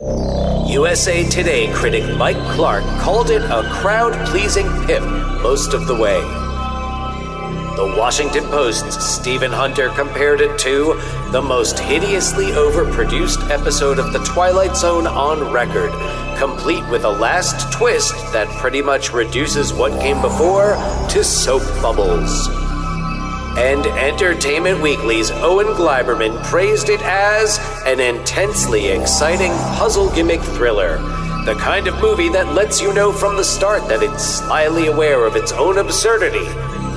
USA Today critic Mike Clark called it a crowd-pleasing pip most of the way. The Washington Post's Stephen Hunter compared it to the most hideously overproduced episode of The Twilight Zone on record, complete with a last twist that pretty much reduces what came before to soap bubbles. And Entertainment Weekly's Owen Gleiberman praised it as an intensely exciting puzzle gimmick thriller, the kind of movie that lets you know from the start that it's slyly aware of its own absurdity,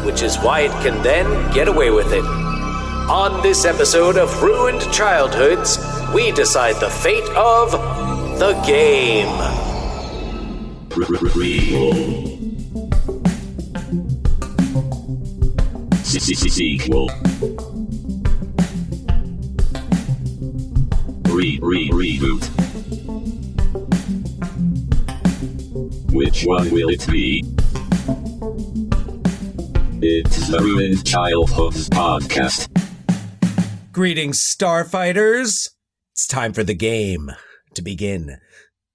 which is why it can then get away with it. On this episode of Ruined Childhoods, we decide the fate of The Game. Sequel. Reboot. Which one will it be? It's the Ruined Childhoods podcast. Greetings, Starfighters. It's time for the game to begin.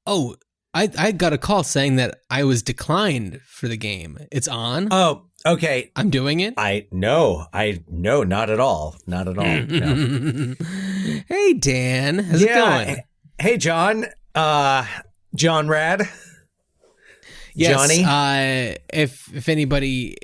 Oh, I got a call saying that I was declined for the game. It's on? Oh, okay. I'm doing it? No, not at all. Not at all. No. Hey, Dan. How's it going? Hey, John. John Rad. Yes, Johnny. If anybody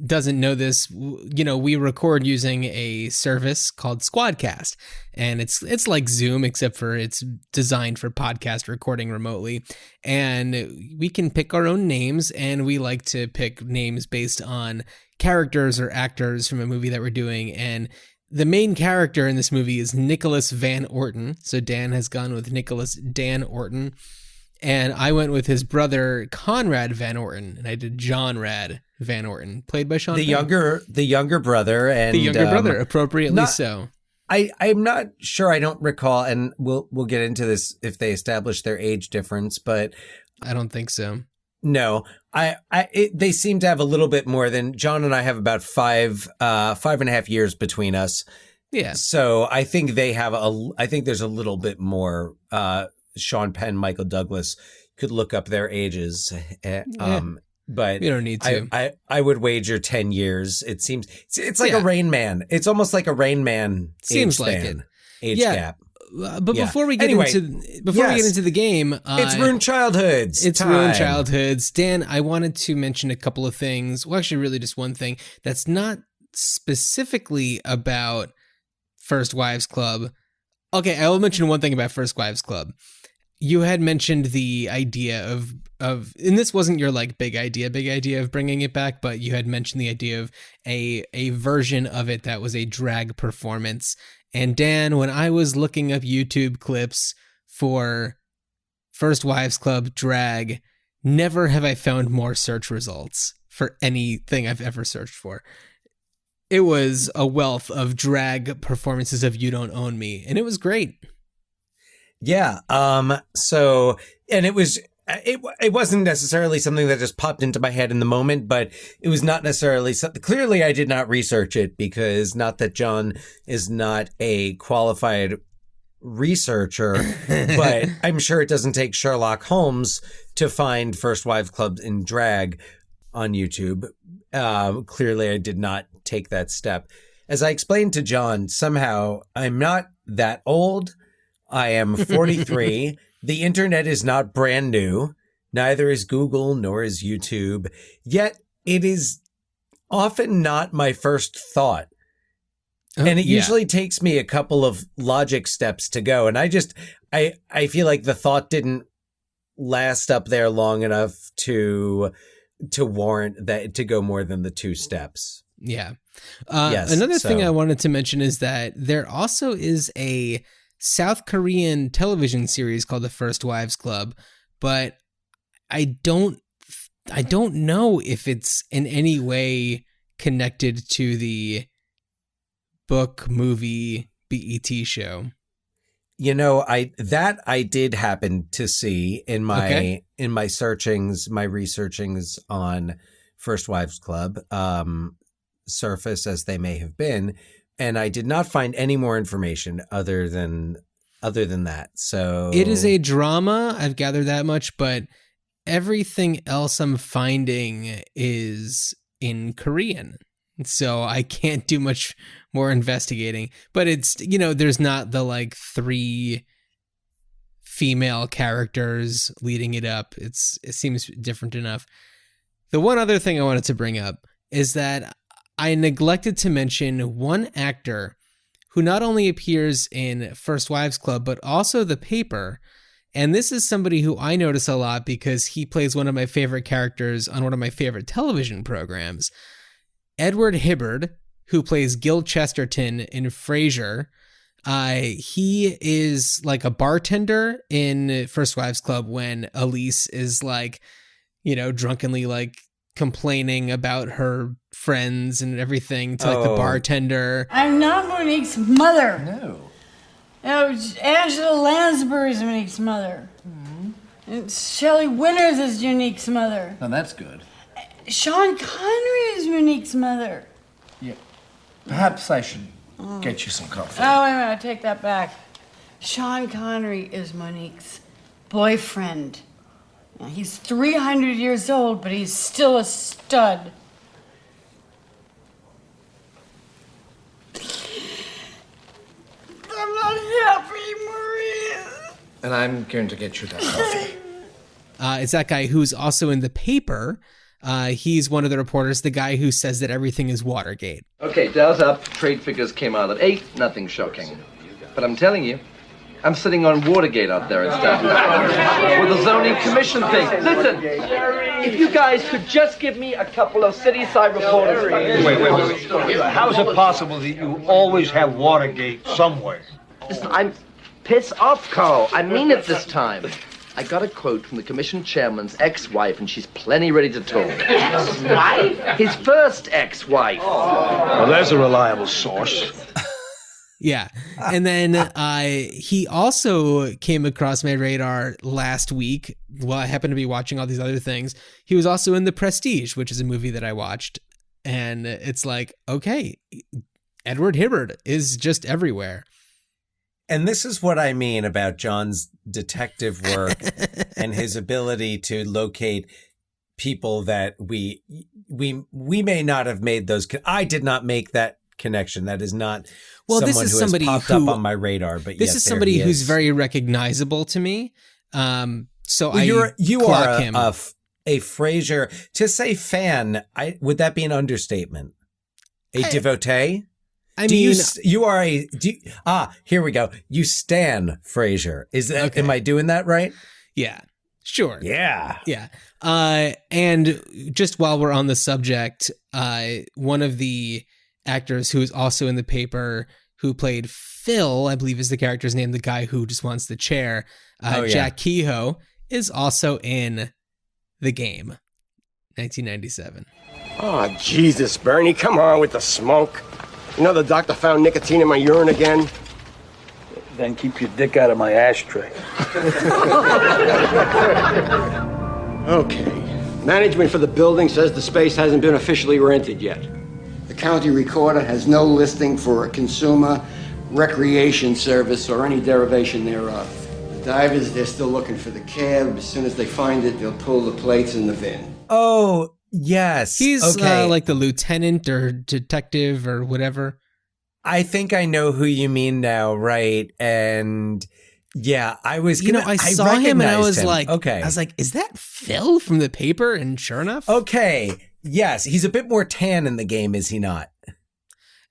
doesn't know this, we record using a service called Squadcast, and it's like Zoom, except for it's designed for podcast recording remotely. And we can pick our own names, and we like to pick names based on characters or actors from a movie that we're doing. And the main character in this movie is Nicholas Van Orton. So Dan has gone with Nicholas Dan Orton. And I went with his brother, Conrad Van Orton, and I did John Rad Van Orton, played by Sean Penn. The younger brother. And the younger brother, appropriately so. I'm not sure. I don't recall, and we'll get into this if they establish their age difference, but I don't think so. No, they seem to have a little bit more than John and I have about 5.5 years between us. Yeah. So I think I think there's a little bit more. Sean Penn, Michael Douglas could look up their ages. But you don't need to. I would wager 10 years. It seems it's like a Rain Man. It's almost like a Rain Man. Seems like it. Age gap. But before we get into the game, it's Ruined Childhoods. It's Ruined Childhoods. Dan, I wanted to mention a couple of things. Well, actually, really just one thing that's not specifically about First Wives Club. Okay, I will mention one thing about First Wives Club. You had mentioned the idea of, and this wasn't your like big idea of bringing it back, but you had mentioned the idea of a version of it that was a drag performance. And Dan, when I was looking up YouTube clips for First Wives Club drag, never have I found more search results for anything I've ever searched for. It was a wealth of drag performances of You Don't Own Me, and it was great. Yeah. So, and it wasn't necessarily something that just popped into my head in the moment, but it was not necessarily something. Clearly, I did not research it because not that John is not a qualified researcher, but I'm sure it doesn't take Sherlock Holmes to find First Wives Club in drag on YouTube. Clearly, I did not take that step. As I explained to John, somehow I'm not that old. I am 43. The internet is not brand new. Neither is Google nor is YouTube. Yet it is often not my first thought. And it usually takes me a couple of logic steps to go. And I feel like the thought didn't last up there long enough to warrant that to go more than the 2 steps. Yeah. Yes, thing I wanted to mention is that there also is a South Korean television series called The First Wives Club, but I don't know if it's in any way connected to the book, movie, BET show. You know, I did happen to see in my searchings, my researchings on First Wives Club, surface as they may have been, and I did not find any more information other than other than that. So it is a drama. I've gathered that much, but everything else I'm finding is in Korean. So I can't do much more investigating, but it's, there's not the like 3 female characters leading it up. It seems different enough. The one other thing I wanted to bring up is that I neglected to mention one actor who not only appears in First Wives Club, but also The Paper. And this is somebody who I notice a lot because he plays one of my favorite characters on one of my favorite television programs. Edward Hibbard, who plays Gil Chesterton in Frasier. He is like a bartender in First Wives Club when Elise is like, drunkenly like complaining about her friends and everything to like the bartender. I'm not Monique's mother. No. No, Angela Lansbury's Monique's mother. Mm-hmm. And Shelley Winters is Unique's mother. Now that's good. Sean Connery is Monique's mother. Yeah. Perhaps I should get you some coffee. Oh, wait a minute, I take that back. Sean Connery is Monique's boyfriend. Now, he's 300 years old, but he's still a stud. I'm not happy, Maria. And I'm going to get you that coffee. It's that guy who's also in The Paper. He's one of the reporters, the guy who says that everything is Watergate. Okay, Dow's up. Trade figures came out at 8. Nothing shocking. But I'm telling you, I'm sitting on Watergate out there instead. With the zoning commission thing. Listen, if you guys could just give me a couple of city-side reporters. Wait. How is it possible that you always have Watergate somewhere? Listen, I'm piss off, Carl. I mean it this time. I got a quote from the commission chairman's ex-wife, and she's plenty ready to talk. Ex-wife? His first ex-wife. Well, there's a reliable source. Yeah. And then he also came across my radar last week while I happened to be watching all these other things. He was also in The Prestige, which is a movie that I watched. And it's like, okay, Edward Hibbard is just everywhere. And this is what I mean about John's detective work and his ability to locate people that we may not have made those. I did not make that connection. That is not someone this is who somebody has popped who, up on my radar. But this yes, is there somebody he who's is. very recognizable to me. So you are him. a Frasier. To say fan, would that be an understatement? A devotee? I Do mean, here we go. You stan Frasier. Is that, Okay. am I doing that right? yeah, sure. Yeah. Yeah. And just while we're on the subject, one of the actors who is also in The Paper, who played Phil, I believe is the character's name, the guy who just wants the chair, Jack Kehoe, is also in The Game, 1997. Oh, Jesus, Bernie, come on with the smoke. You know the doctor found nicotine in my urine again? Then keep your dick out of my ashtray. Okay. Management for the building says the space hasn't been officially rented yet. The county recorder has no listing for a consumer recreation service or any derivation thereof. The divers, they're still looking for the cab. As soon as they find it, they'll pull the plates in the bin. Oh, yes. He's okay. like the lieutenant or detective or whatever. I think I know who you mean now, right? And yeah, I was gonna, I saw him and I was him. like, okay. I was like, is that Phil from The Paper? And sure enough, Okay. Yes, he's a bit more tan in The Game, is he not?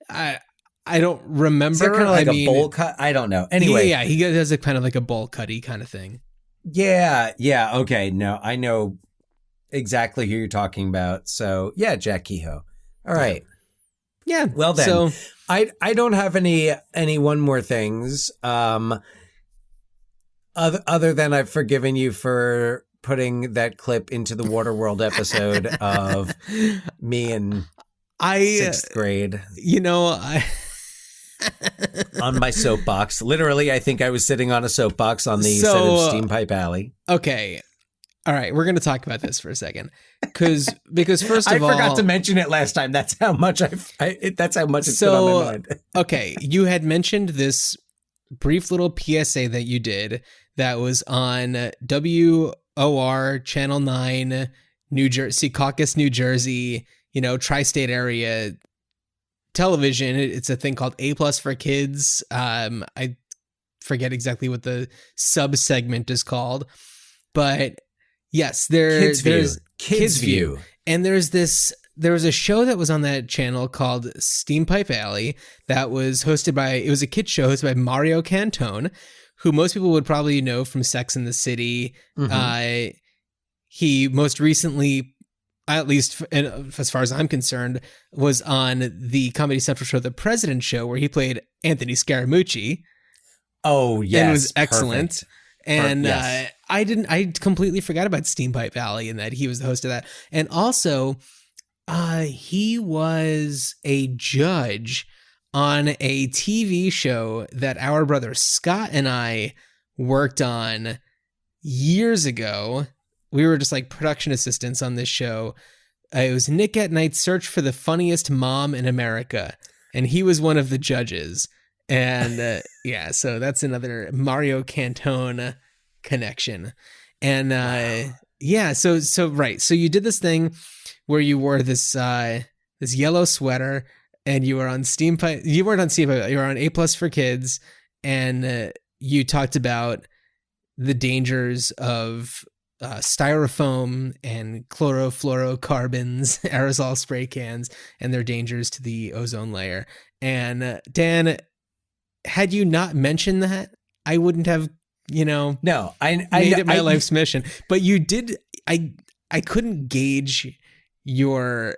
I don't remember. Is that kind of like I a mean, bowl cut? I don't know. Anyway, yeah, he does a kind of like a bowl cutty kind of thing. yeah. Okay, no, I know exactly who you're talking about. So yeah, Jack Kehoe. All right. Yeah. Well then, So I don't have any one more things. Other than I've forgiven you for putting that clip into the Waterworld episode of me in sixth grade on my soapbox. Literally, I think I was sitting on a soapbox on the set of Steam Pipe Alley. Okay. All right, we're going to talk about this for a second, because first of all, I forgot to mention it last time. That's how much that's how much it's been on my mind. Okay, you had mentioned this brief little PSA that you did that was on WOR Channel 9, New Jersey, Caucus, New Jersey, tri-state area television. It's a thing called A+ for Kids. I forget exactly what the sub segment is called, but yes, there's Kids View. And there was a show that was on that channel called Steampipe Alley that was it was a kids show hosted by Mario Cantone, who most people would probably know from Sex and the City. Mm-hmm. He most recently, at least as far as I'm concerned, was on the Comedy Central show The President Show, where he played Anthony Scaramucci. Oh, yes. And it was excellent. Perfect. And yes. I completely forgot about Steampipe Valley and that he was the host of that. And also, he was a judge on a TV show that our brother Scott and I worked on years ago. We were just like production assistants on this show. It was Nick at Night's Search for the Funniest Mom in America. And he was one of the judges. And yeah, so that's another Mario Cantone connection. And yeah, so right. So you did this thing where you wore this yellow sweater and you were on Steampipe. You weren't on Steampipe, you were on A+ for Kids, and you talked about the dangers of styrofoam and chlorofluorocarbons, aerosol spray cans, and their dangers to the ozone layer. And Dan, had you not mentioned that, I wouldn't have, no, made it my life's mission. But you did. I couldn't gauge your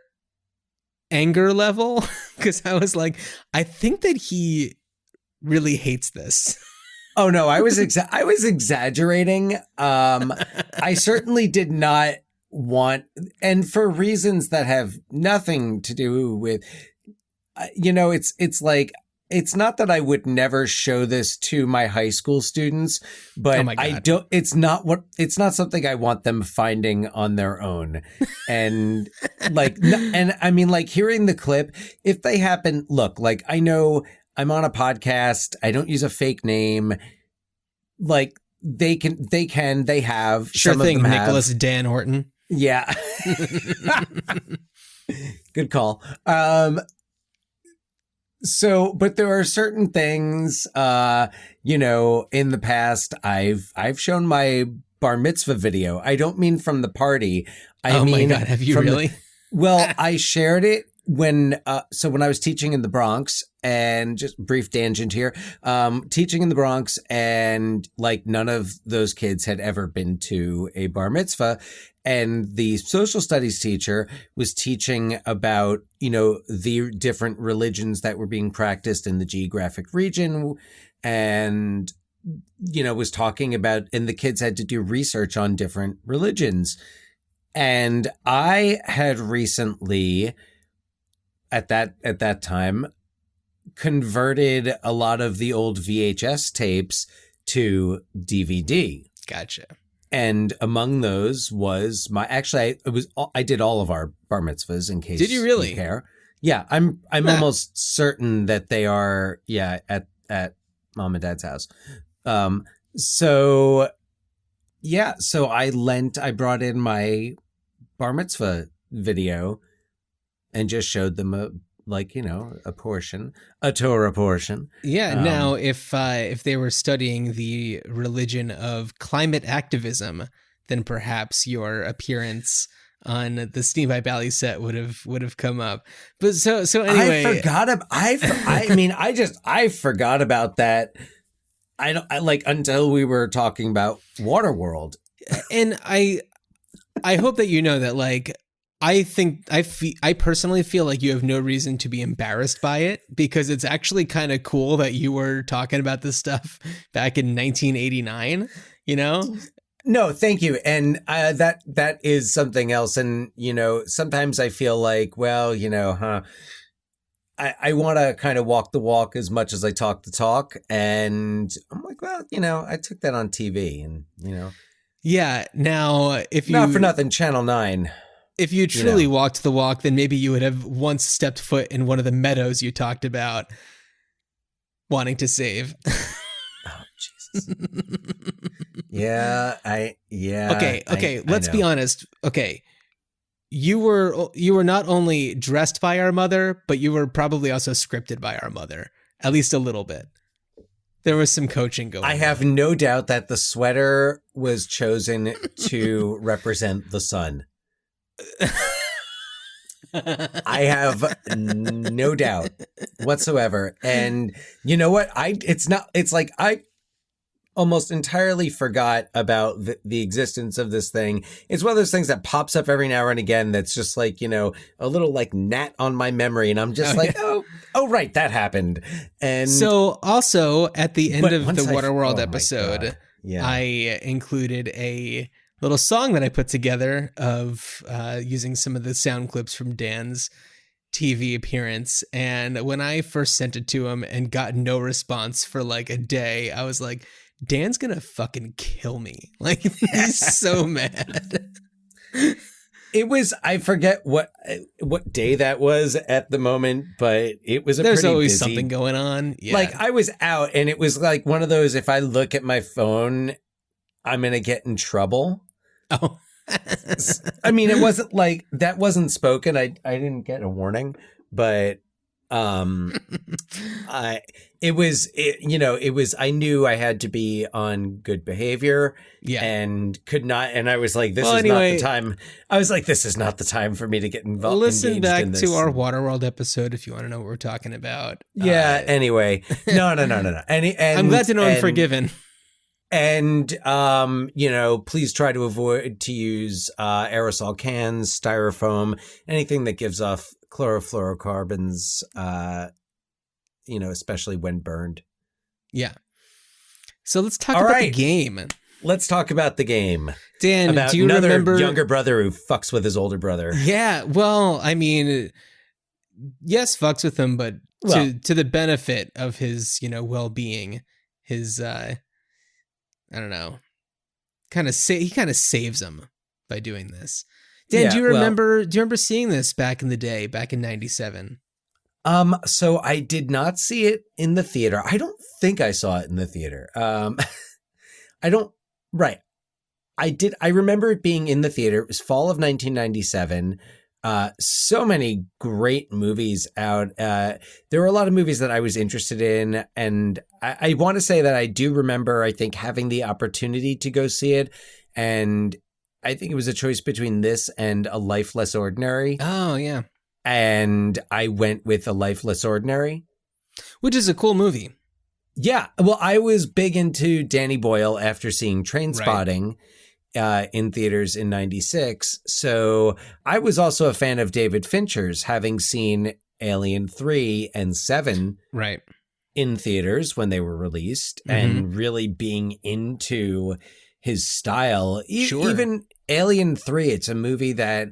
anger level because I was like, I think that he really hates this. Oh no, I was exaggerating. I certainly did not want, and for reasons that have nothing to do with, it's like, it's not that I would never show this to my high school students, but it's not something I want them finding on their own. And I mean, like hearing the clip, if they happen, look, like I know I'm on a podcast. I don't use a fake name. Like they have. Sure some thing, of them have. Nicholas Dan Horton. Yeah. Good call. So, but there are certain things, in the past, I've shown my bar mitzvah video. I don't mean from the party. I mean, my God, have you really? Well, I shared it when I was teaching in the Bronx, and just brief tangent here, teaching in the Bronx, and like none of those kids had ever been to a bar mitzvah. And the social studies teacher was teaching about, the different religions that were being practiced in the geographic region, and, was talking about, and the kids had to do research on different religions. And I had recently, at that time, converted a lot of the old VHS tapes to DVD. Gotcha. And among those was I did all of our bar mitzvahs, in case. Did you really care? Yeah, I'm almost certain that they are. Yeah, at mom and dad's house. So I brought in my bar mitzvah video and just showed them a Torah portion. Yeah. Now, if they were studying the religion of climate activism, then perhaps your appearance on the Steampipe Valley set would have come up. But so anyway, I forgot about that. Until we were talking about Waterworld, and I hope that you know that I personally feel like you have no reason to be embarrassed by it, because it's actually kind of cool that you were talking about this stuff back in 1989, No, thank you. And that is something else. And, sometimes I feel like, well, I want to kind of walk the walk as much as I talk the talk. And I'm like, well, I took that on TV and, Yeah. Now, if you... Not for nothing, Channel 9. If you truly walked the walk, then maybe you would have once stepped foot in one of the meadows you talked about wanting to save. Yeah, Okay, I let's be know. honest. Okay. You were not only dressed by our mother, but you were probably also scripted by our mother, at least a little bit. There was some coaching going on. I have no doubt that the sweater was chosen to represent the sun. I have no doubt whatsoever. And you know what? It's like I almost entirely forgot about the existence of this thing. It's one of those things that pops up every now and again that's just like, a little like gnat on my memory. And I'm just oh, right, that happened. And so also at the end of the once Waterworld oh my episode, God. Yeah. I included a little song that I put together of using some of the sound clips from Dan's TV appearance. And when I first sent it to him and got no response for like a day, I was like, Dan's gonna fucking kill me. Like, he's so mad. It was, I forget what day that was at the moment, but it was There's pretty always busy. something going on. Yeah. Like, I was out and it was like one of those, if I look at my phone, I'm going to get in trouble. Oh. I mean, it wasn't like, that wasn't spoken. I didn't get a warning, but I knew I had to be on good behavior and could not. And I was like, this is not the time. I was like, this is not the time for me to get involved. Listen back to our Waterworld episode if you want to know what we're talking about. Yeah. Anyway, no. I'm glad to know I'm forgiven. And, please try to avoid to use aerosol cans, styrofoam, anything that gives off chlorofluorocarbons, especially when burned. Yeah. So let's talk about the game. Let's talk about the game. Dan, about do you another remember younger brother who fucks with his older brother? Yeah. Well, I mean, yes, fucks with him, but to the benefit of his, well-being, his, I don't know, he kind of saves him by doing this. Dan, do you remember seeing this back in the day, back in 97? So I did not see it in the theater. I don't think I saw it in the theater. I remember it being in the theater. It was fall of 1997. So many great movies out. There were a lot of movies that I was interested in. And I want to say that I do remember, I think, having the opportunity to go see it. And I think it was a choice between this and A Life Less Ordinary. Oh, yeah. And I went with A Life Less Ordinary. Which is a cool movie. Yeah. Well, I was big into Danny Boyle after seeing Trainspotting. In theaters in 96. So I was also a fan of David Fincher's, having seen Alien 3 and 7 in theaters when they were released, and really being into his style. Even Alien 3, it's a movie that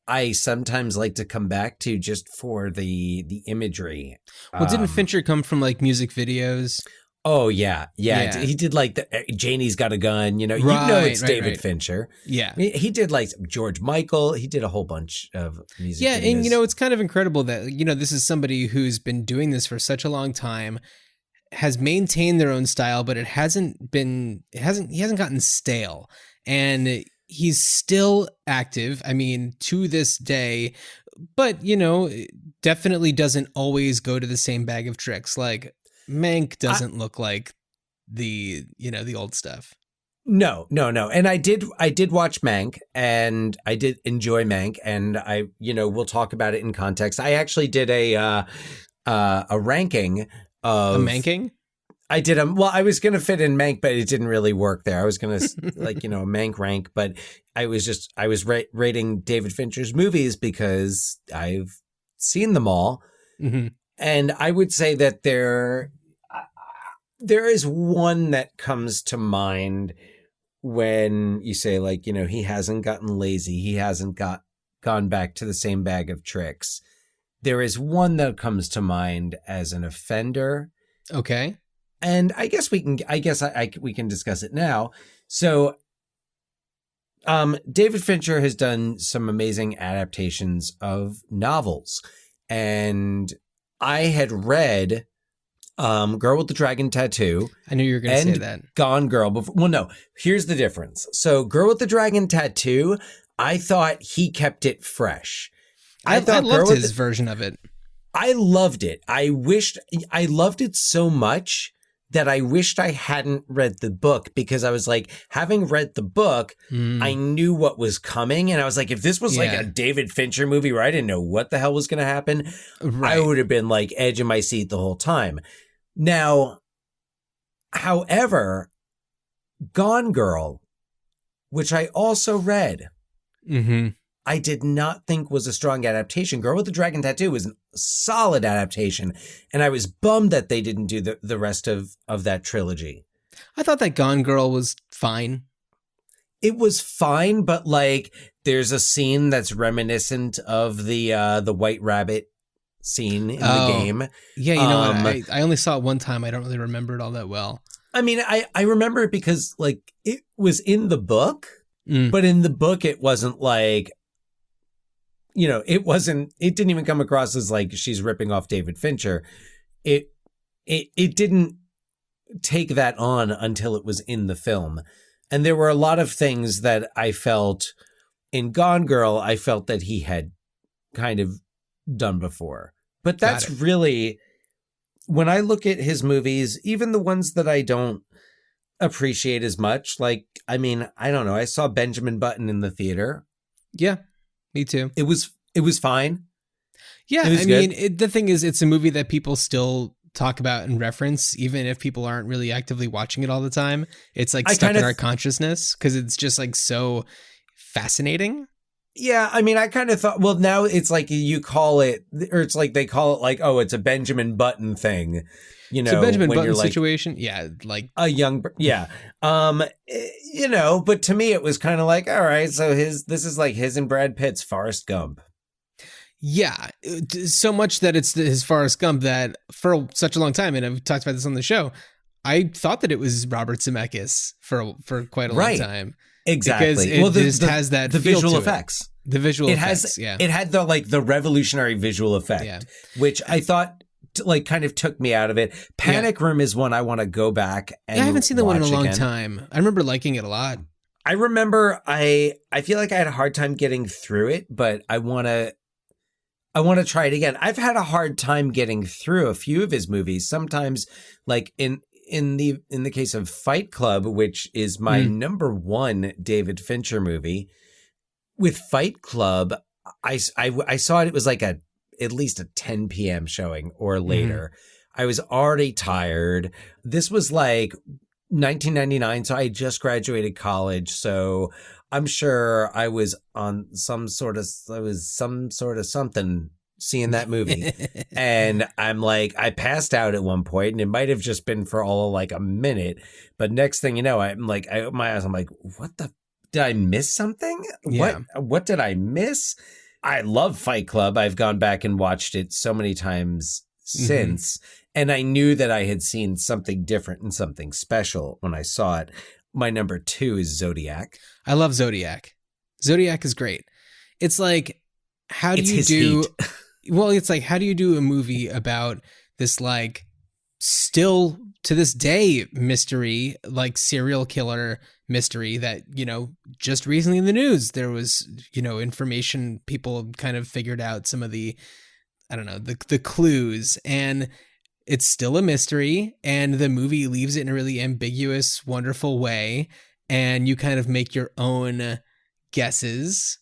I sometimes like to come back to just for the imagery. Well, didn't Fincher come from like music videos? Oh, yeah. He did like Janie's Got a Gun, it's David Fincher. Yeah. He did like George Michael. He did a whole bunch of music. Yeah. videos. And, it's kind of incredible that, this is somebody who's been doing this for such a long time, has maintained their own style, but he hasn't gotten stale. And he's still active. I mean, to this day, but, definitely doesn't always go to the same bag of tricks. Like, Mank doesn't look like the old stuff. No. And I did watch Mank, and I did enjoy Mank, and I, we'll talk about it in context. I actually did a ranking of... A Manking? I did I was going to fit in Mank, but it didn't really work there. I was going to a Mank rank, but I was rating David Fincher's movies because I've seen them all. Mm-hmm. And I would say that there is one that comes to mind when you say, like, he hasn't gotten lazy. He hasn't gone back to the same bag of tricks. There is one that comes to mind as an offender. Okay. And I guess we can discuss it now. So, David Fincher has done some amazing adaptations of novels, and I had read Girl with the Dragon Tattoo. I knew you were going to say and that. Gone Girl. Well, no, here's the difference. So Girl with the Dragon Tattoo, I thought he kept it fresh. I thought loved his version of it. I loved it. I loved it so much that I wished I hadn't read the book, because I was like, having read the book, I knew what was coming. And I was like, if this was like a David Fincher movie where I didn't know what the hell was going to happen, I would have been like edge of my seat the whole time. Now, however, Gone Girl, which I also read, I did not think was a strong adaptation. Girl with the Dragon Tattoo was a solid adaptation, and I was bummed that they didn't do the rest of that trilogy. I thought that Gone Girl was fine. It was fine, but like there's a scene that's reminiscent of the White Rabbit scene in the game. Yeah, you know, I only saw it one time. I don't really remember it all that well. I mean, I remember it because like it was in the book, but in the book it wasn't like, you know, it didn't even come across as like she's ripping off David Fincher. It didn't take that on until it was in the film. And there were a lot of things that I felt in Gone Girl, I felt that he had kind of done before. But that's really, when I look at his movies, even the ones that I don't appreciate as much, like, I mean, I don't know. I saw Benjamin Button in the theater. Yeah. Me too. It was fine. Yeah, I mean, the thing is, it's a movie that people still talk about and reference, even if people aren't really actively watching it all the time. It's like stuck in our consciousness because it's just like so fascinating. Yeah, I mean, I kind of thought, well, now it's like you call it, or it's like they call it like, oh, it's a Benjamin Button thing. You know, it's a Benjamin Button like, situation. Yeah, like a young, yeah. You know, but to me, it was kind of like, all right, so this is like his and Brad Pitt's Forrest Gump. Yeah, so much that it's his Forrest Gump that for such a long time, and I've talked about this on the show, I thought that it was Robert Zemeckis for quite a long time. Exactly. Because it just has that the feel visual to effects. It. The visual effects, yeah. It had the revolutionary visual effect, which I thought like kind of took me out of it. Panic Room is one I want to go back and I haven't seen that one in a long again. time. I remember liking it a lot. I remember I feel like I had a hard time getting through it, but I want to try it again. I've had a hard time getting through a few of his movies. Sometimes like in the case of Fight Club, which is my number one David Fincher movie, with Fight Club, I saw it was like at least a 10 p.m. showing or later. I was already tired. This was like 1999, so I just graduated college, so I'm sure I was on some sort of something seeing that movie. And I'm like, I passed out at one point, and it might have just been for all like a minute, but next thing you know, I'm like, I open my eyes, I'm like, did I miss something? Yeah. What did I miss? I love Fight Club. I've gone back and watched it so many times since, and I knew that I had seen something different and something special when I saw it. My number 2 is Zodiac. I love Zodiac. Zodiac is great. It's like, how do It's you his do? heat. Well, it's like, how do you do a movie about this like still to this day mystery, like serial killer mystery that, you know, just recently in the news there was, you know, information, people kind of figured out some of the, I don't know, the clues, and it's still a mystery, and the movie leaves it in a really ambiguous, wonderful way, and you kind of make your own guesses.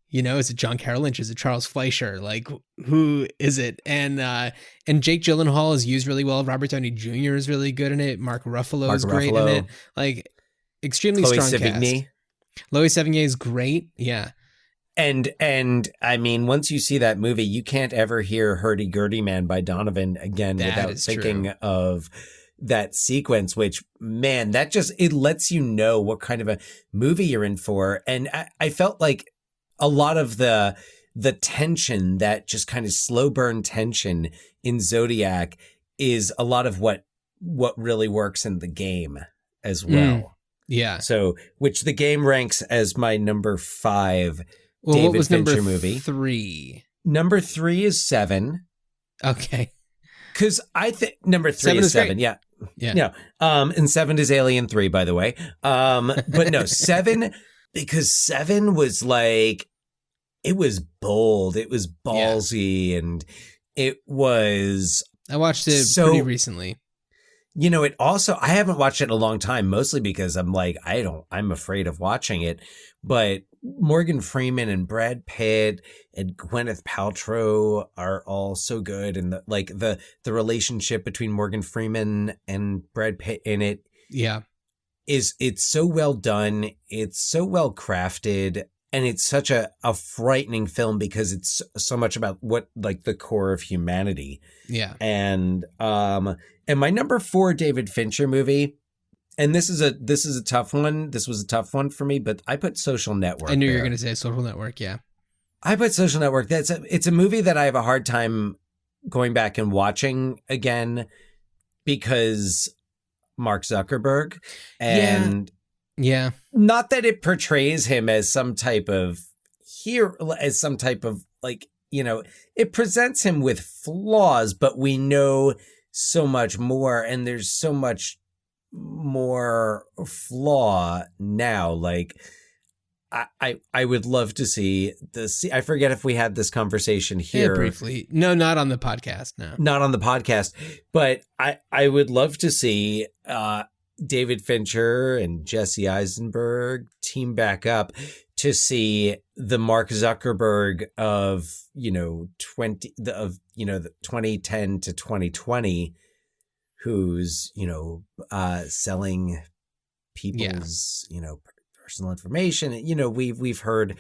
You know, is it John Carroll Lynch? Is it Charles Fleischer? Like, who is it? And Jake Gyllenhaal is used really well. Robert Downey Jr. is really good in it. Mark Ruffalo is great in it. Like, extremely Chloe strong Sevigny. cast. Chloe Sevigny is great. Yeah. And I mean, once you see that movie, you can't ever hear Hurdy Gurdy Man by Donovan again without thinking of that sequence, which, man, that just, it lets you know what kind of a movie you're in for. And I felt like a lot of the tension, that just kind of slow burn tension in Zodiac, is a lot of what really works in the game as well. Yeah. So, which the game ranks as my number 5 Well, David what was Fincher number movie. 3? Number 3 is 7. Okay. because I think number 3 7 is is great. 7. Yeah. Yeah. No. And 7 is Alien 3, by the way. But no, 7, because 7 was like, it was bold. It was ballsy. And it was. I watched it pretty recently. You know, it also, I haven't watched it in a long time, mostly because I'm like, I'm afraid of watching it. But Morgan Freeman and Brad Pitt and Gwyneth Paltrow are all so good. And the relationship between Morgan Freeman and Brad Pitt in it. Yeah. It's so well done. It's so well crafted. And it's such a frightening film because it's so much about what, like, the core of humanity. Yeah. And my number 4 David Fincher movie, and this is a tough one. This was a tough one for me, but I put Social Network. I knew you there. were going to say Social Network. Yeah. I put Social Network. It's a movie that I have a hard time going back and watching again because Mark Zuckerberg and yeah, not that it portrays him as some type of hero, as some type of, like, you know, it presents him with flaws, but we know so much more, and there's so much more flaw now. Like, I would love to see this. I forget if we had this conversation here. Yeah, briefly. No, not on the podcast. No, not on the podcast, but I would love to see David Fincher and Jesse Eisenberg team back up to see the Mark Zuckerberg of, you know, the 2010 to 2020, who's, you know, selling people's, you know, personal information. You know, we've heard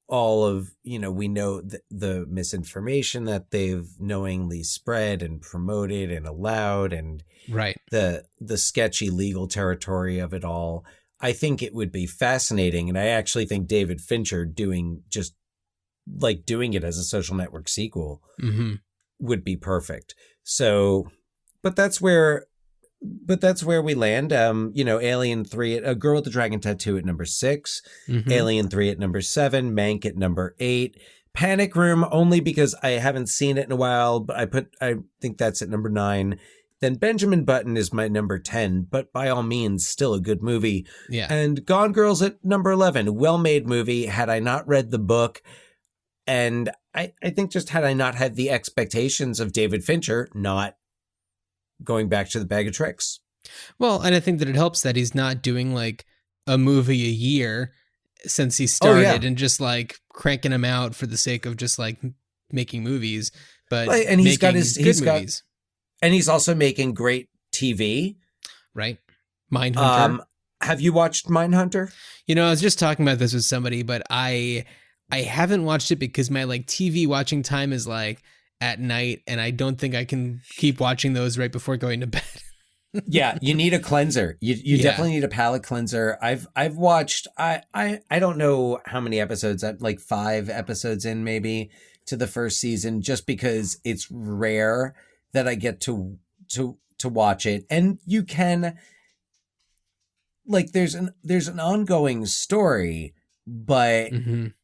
all of, you know, we know the misinformation that they've knowingly spread and promoted and allowed, and right, the sketchy legal territory of it all. I think it would be fascinating, and I actually think David Fincher doing it as a Social Network sequel would be perfect. So, but that's where we land. You know, Alien 3, A Girl with the Dragon Tattoo at number 6, Alien 3 at number 7, Mank at number 8, Panic Room only because I haven't seen it in a while, but I think that's at number 9. Then Benjamin Button is my number 10, but by all means, still a good movie. Yeah. And Gone Girl's at number 11, well-made movie. Had I not read the book, and I think just had I not had the expectations of David Fincher, not going back to the bag of tricks. Well, and I think that it helps that he's not doing like a movie a year since he started and just like cranking them out for the sake of just like making movies, but and he's got movies. And he's also making great TV. Right. Mindhunter. Have you watched Mindhunter? You know, I was just talking about this with somebody, but I haven't watched it because my like TV watching time is like at night, and I don't think I can keep watching those right before going to bed. Yeah, you need a cleanser. You definitely need a palate cleanser. I've watched I don't know how many episodes, like 5 episodes in maybe to the first season, just because it's rare that I get to watch it. And you can, like, there's an ongoing story, but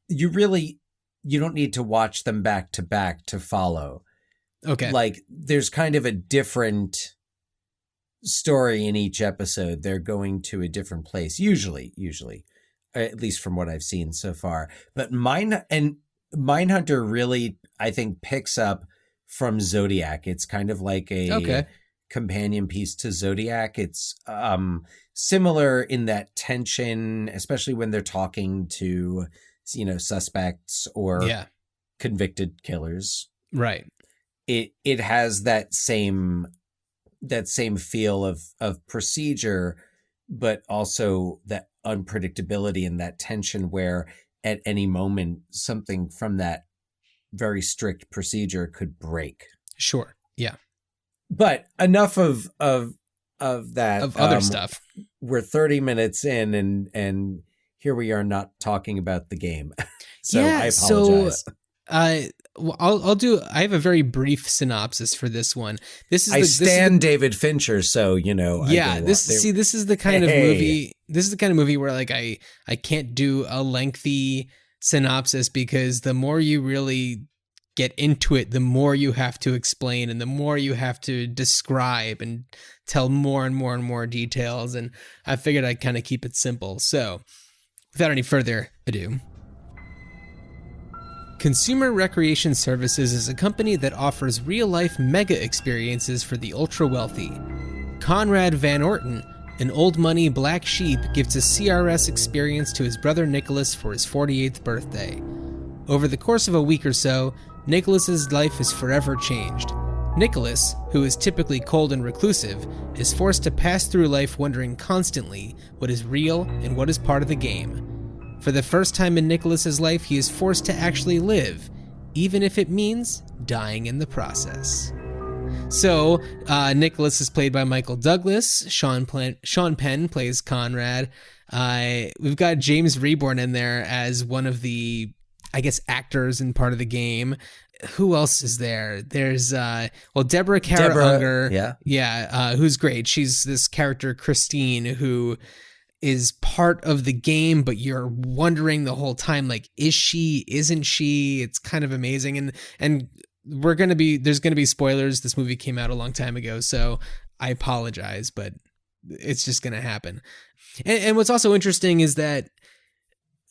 you don't need to watch them back to back to follow. Okay. Like, there's kind of a different story in each episode. They're going to a different place, usually, at least from what I've seen so far. But Mindhunter really, I think, picks up from Zodiac. It's kind of like a companion piece to Zodiac. It's similar in that tension, especially when they're talking to, you know, suspects or convicted killers. Right. It has that same feel of procedure, but also that unpredictability and that tension where at any moment something from that very strict procedure could break. Sure. Yeah. But enough of that. Of other stuff. We're 30 minutes in and here we are not talking about the game. So I apologize. I have a very brief synopsis for this one. I stand David Fincher, so, you know. Yeah, this is the kind of movie. This is the kind of movie where like I can't do a lengthy synopsis because the more you really get into it, the more you have to explain and the more you have to describe and tell more and more and more details. And I figured I'd kind of keep it simple. So without any further ado, Consumer Recreation Services is a company that offers real-life mega experiences for the ultra-wealthy. Conrad Van Orton, an old money black sheep, gives a CRS experience to his brother Nicholas for his 48th birthday. Over the course of a week or so, Nicholas's life is forever changed. Nicholas, who is typically cold and reclusive, is forced to pass through life wondering constantly what is real and what is part of the game. For the first time in Nicholas's life, he is forced to actually live, even if it means dying in the process. So, Nicholas is played by Michael Douglas. Sean Penn plays Conrad. We've got James Reborn in there as one of the, I guess, actors in part of the game. Who else is there? There's, Deborah Kara Unger. Yeah, who's great. She's this character, Christine, who is part of the game, but you're wondering the whole time, like, is she, isn't she? It's kind of amazing. And there's gonna be spoilers. This movie came out a long time ago, so I apologize, but it's just gonna happen. And what's also interesting is that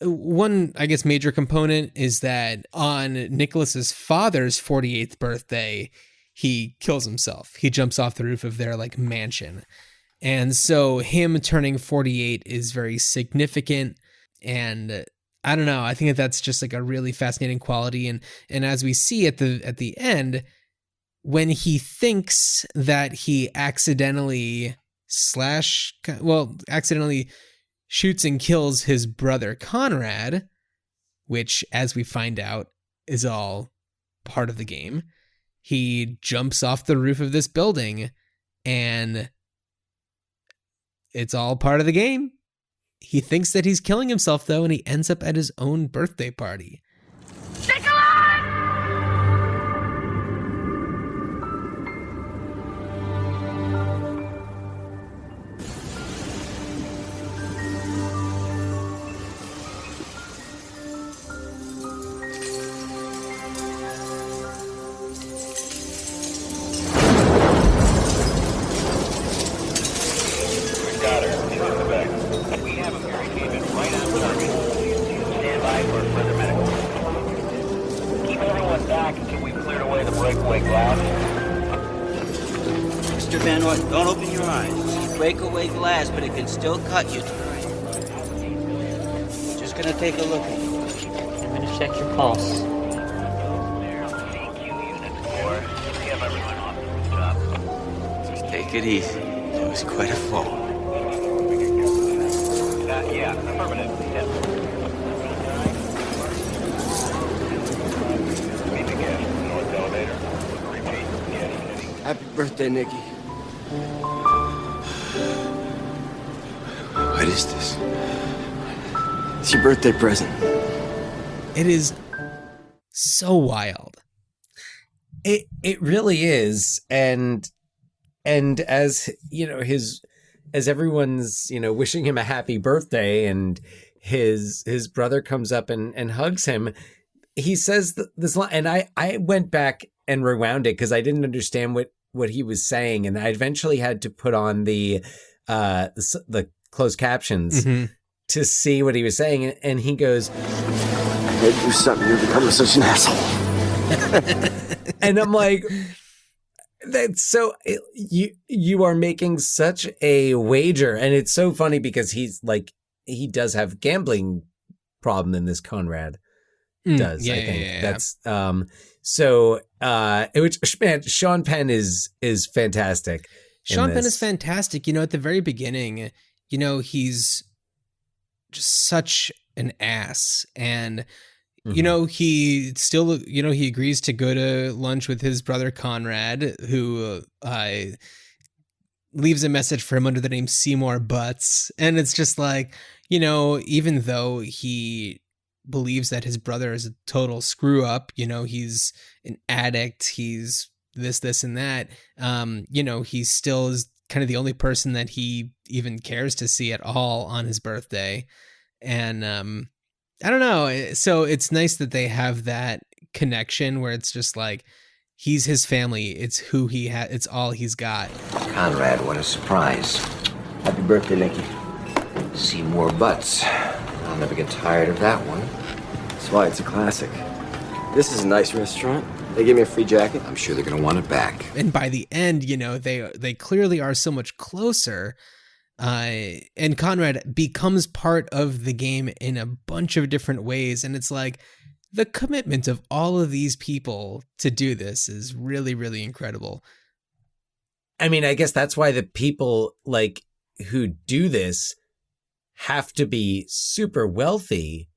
one, I guess, major component is that on Nicholas's father's 48th birthday, he kills himself. He jumps off the roof of their like mansion. And so him turning 48 is very significant. And I don't know, I think that that's just like a really fascinating quality. And as we see at the end, when he thinks that he accidentally shoots and kills his brother Conrad, which, as we find out, is all part of the game, he jumps off the roof of this building, and it's all part of the game. He thinks that he's killing himself, though, and he ends up at his own birthday party. Mr. Van Orton, don't open your eyes. Breakaway glass, but it can still cut you. Just gonna take a look at you. I'm gonna check your pulse. Just take it easy. It was quite a fall. Yeah, affirmative. Meet again, north elevator. Repeat. Happy birthday, Nikki. What is this? It's your birthday present. It is so wild. It really is. And as, you know, as everyone's, you know, wishing him a happy birthday, and his brother comes up and hugs him, he says this line, and I went back and rewound it because I didn't understand what he was saying, and I eventually had to put on the closed captions to see what he was saying, and he goes, "I had to do something. You're becoming such an asshole." And I'm like, that's so, you are making such a wager. And it's so funny because he's like, he does have gambling problem in this, Conrad does, I think. Yeah. That's, so, which, man, Sean Penn is fantastic. Sean Penn is fantastic. You know, at the very beginning, you know, he's just such an ass. And, you know, he still, you know, he agrees to go to lunch with his brother Conrad, who leaves a message for him under the name Seymour Butts. And it's just like, you know, even though he believes that his brother is a total screw up, you know, he's an addict, he's this and that, you know, he still is kind of the only person that he even cares to see at all on his birthday. And I don't know. So it's nice that they have that connection where it's just like he's his family. It's who he has. It's all he's got. Conrad, what a surprise. Happy birthday, Nicky. See more butts. I'll never get tired of that one. That's why it's a classic. This is a nice restaurant. They gave me a free jacket. I'm sure they're going to want it back. And by the end, you know, they clearly are so much closer. And Conrad becomes part of the game in a bunch of different ways. And it's like the commitment of all of these people to do this is really, really incredible. I mean, I guess that's why the people like who do this have to be super wealthy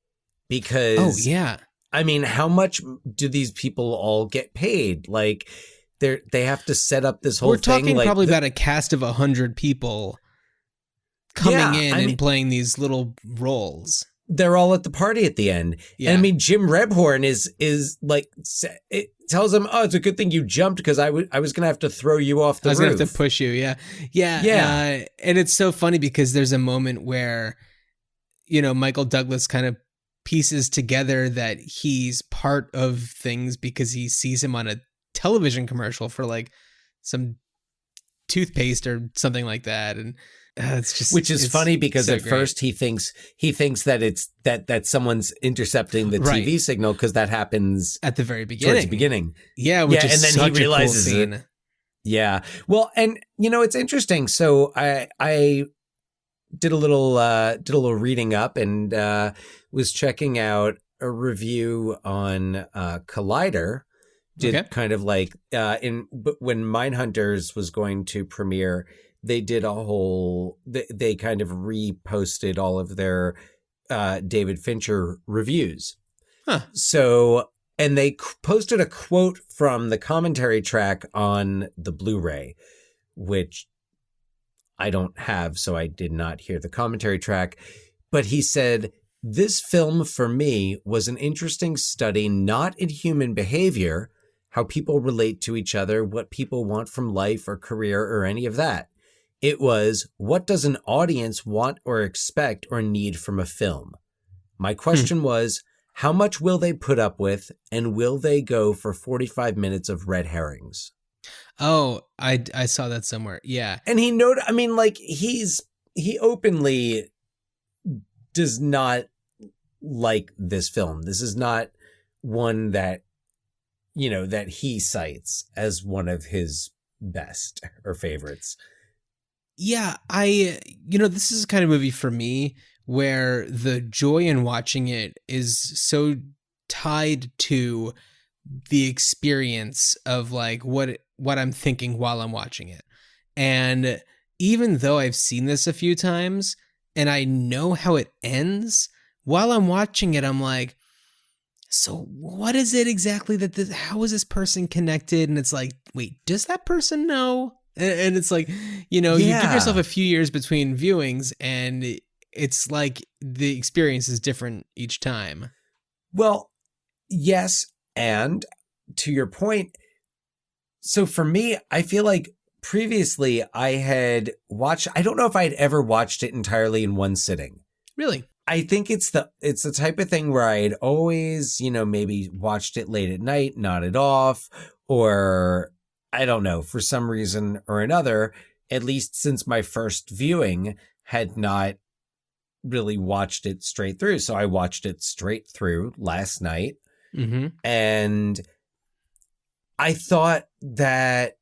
because, oh, yeah. I mean, how much do these people all get paid? Like, they have to set up this whole We're thing. talking like probably about a cast of 100 people coming in and mean, playing these little roles. They're all at the party at the end. Yeah. And I mean, Jim Rebhorn is like, it tells him, oh, it's a good thing you jumped because I was going to have to throw you off the roof. I was going to have to push you. Yeah. Yeah. And it's so funny because there's a moment where, you know, Michael Douglas kind of pieces together that he's part of things because he sees him on a television commercial for like some toothpaste or something like that. And it's just, which is funny because so at great. first he thinks that it's that someone's intercepting the Right. TV signal because that happens at the very beginning. Towards the beginning. Yeah. Which is and then such he realizes a cool scene. it. Yeah. Well, and you know, it's interesting. So I did a little reading up and was checking out a review on Collider. Did kind of like when Mindhunters was going to premiere, they did a whole they kind of reposted all of their David Fincher reviews. Huh. So and they posted a quote from the commentary track on the Blu-ray, which I don't have, so I did not hear the commentary track. But he said, "This film for me was an interesting study not in human behavior, how people relate to each other, what people want from life or career or any of that. It was, what does an audience want or expect or need from a film? My question was, how much will they put up with and will they go for 45 minutes of red herrings?" Oh, I saw that somewhere. Yeah. And he noted, I mean, like he openly does not like this film. This is not one that, you know, that he cites as one of his best or favorites. Yeah, this is the kind of movie for me where the joy in watching it is so tied to the experience of like what I'm thinking while I'm watching it. And even though I've seen this a few times and I know how it ends, while I'm watching it, I'm like, so what is it exactly how is this person connected? And it's like, wait, does that person know? And it's like, you know, you give yourself a few years between viewings and it's like the experience is different each time. Well, yes. And to your point, so for me, I feel like previously I had watched, I don't know if I'd ever watched it entirely in one sitting. Really? I think it's the type of thing where I'd always, you know, maybe watched it late at night, nodded off, or I don't know, for some reason or another, at least since my first viewing, had not really watched it straight through. So I watched it straight through last night. Mm-hmm. And I thought that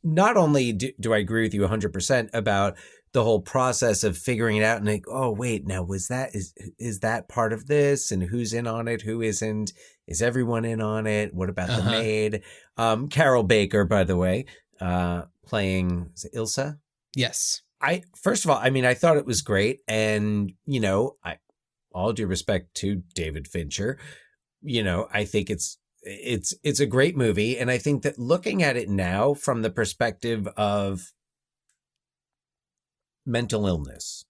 not only do I agree with you 100% about the whole process of figuring it out and like, oh, wait, now is that part of this and who's in on it? Who isn't? Is everyone in on it? What about the maid? Carol Baker, by the way, playing Ilsa. Yes. First of all, I mean, I thought it was great. And, you know, all due respect to David Fincher, you know, I think it's a great movie. And I think that looking at it now from the perspective of mental illness,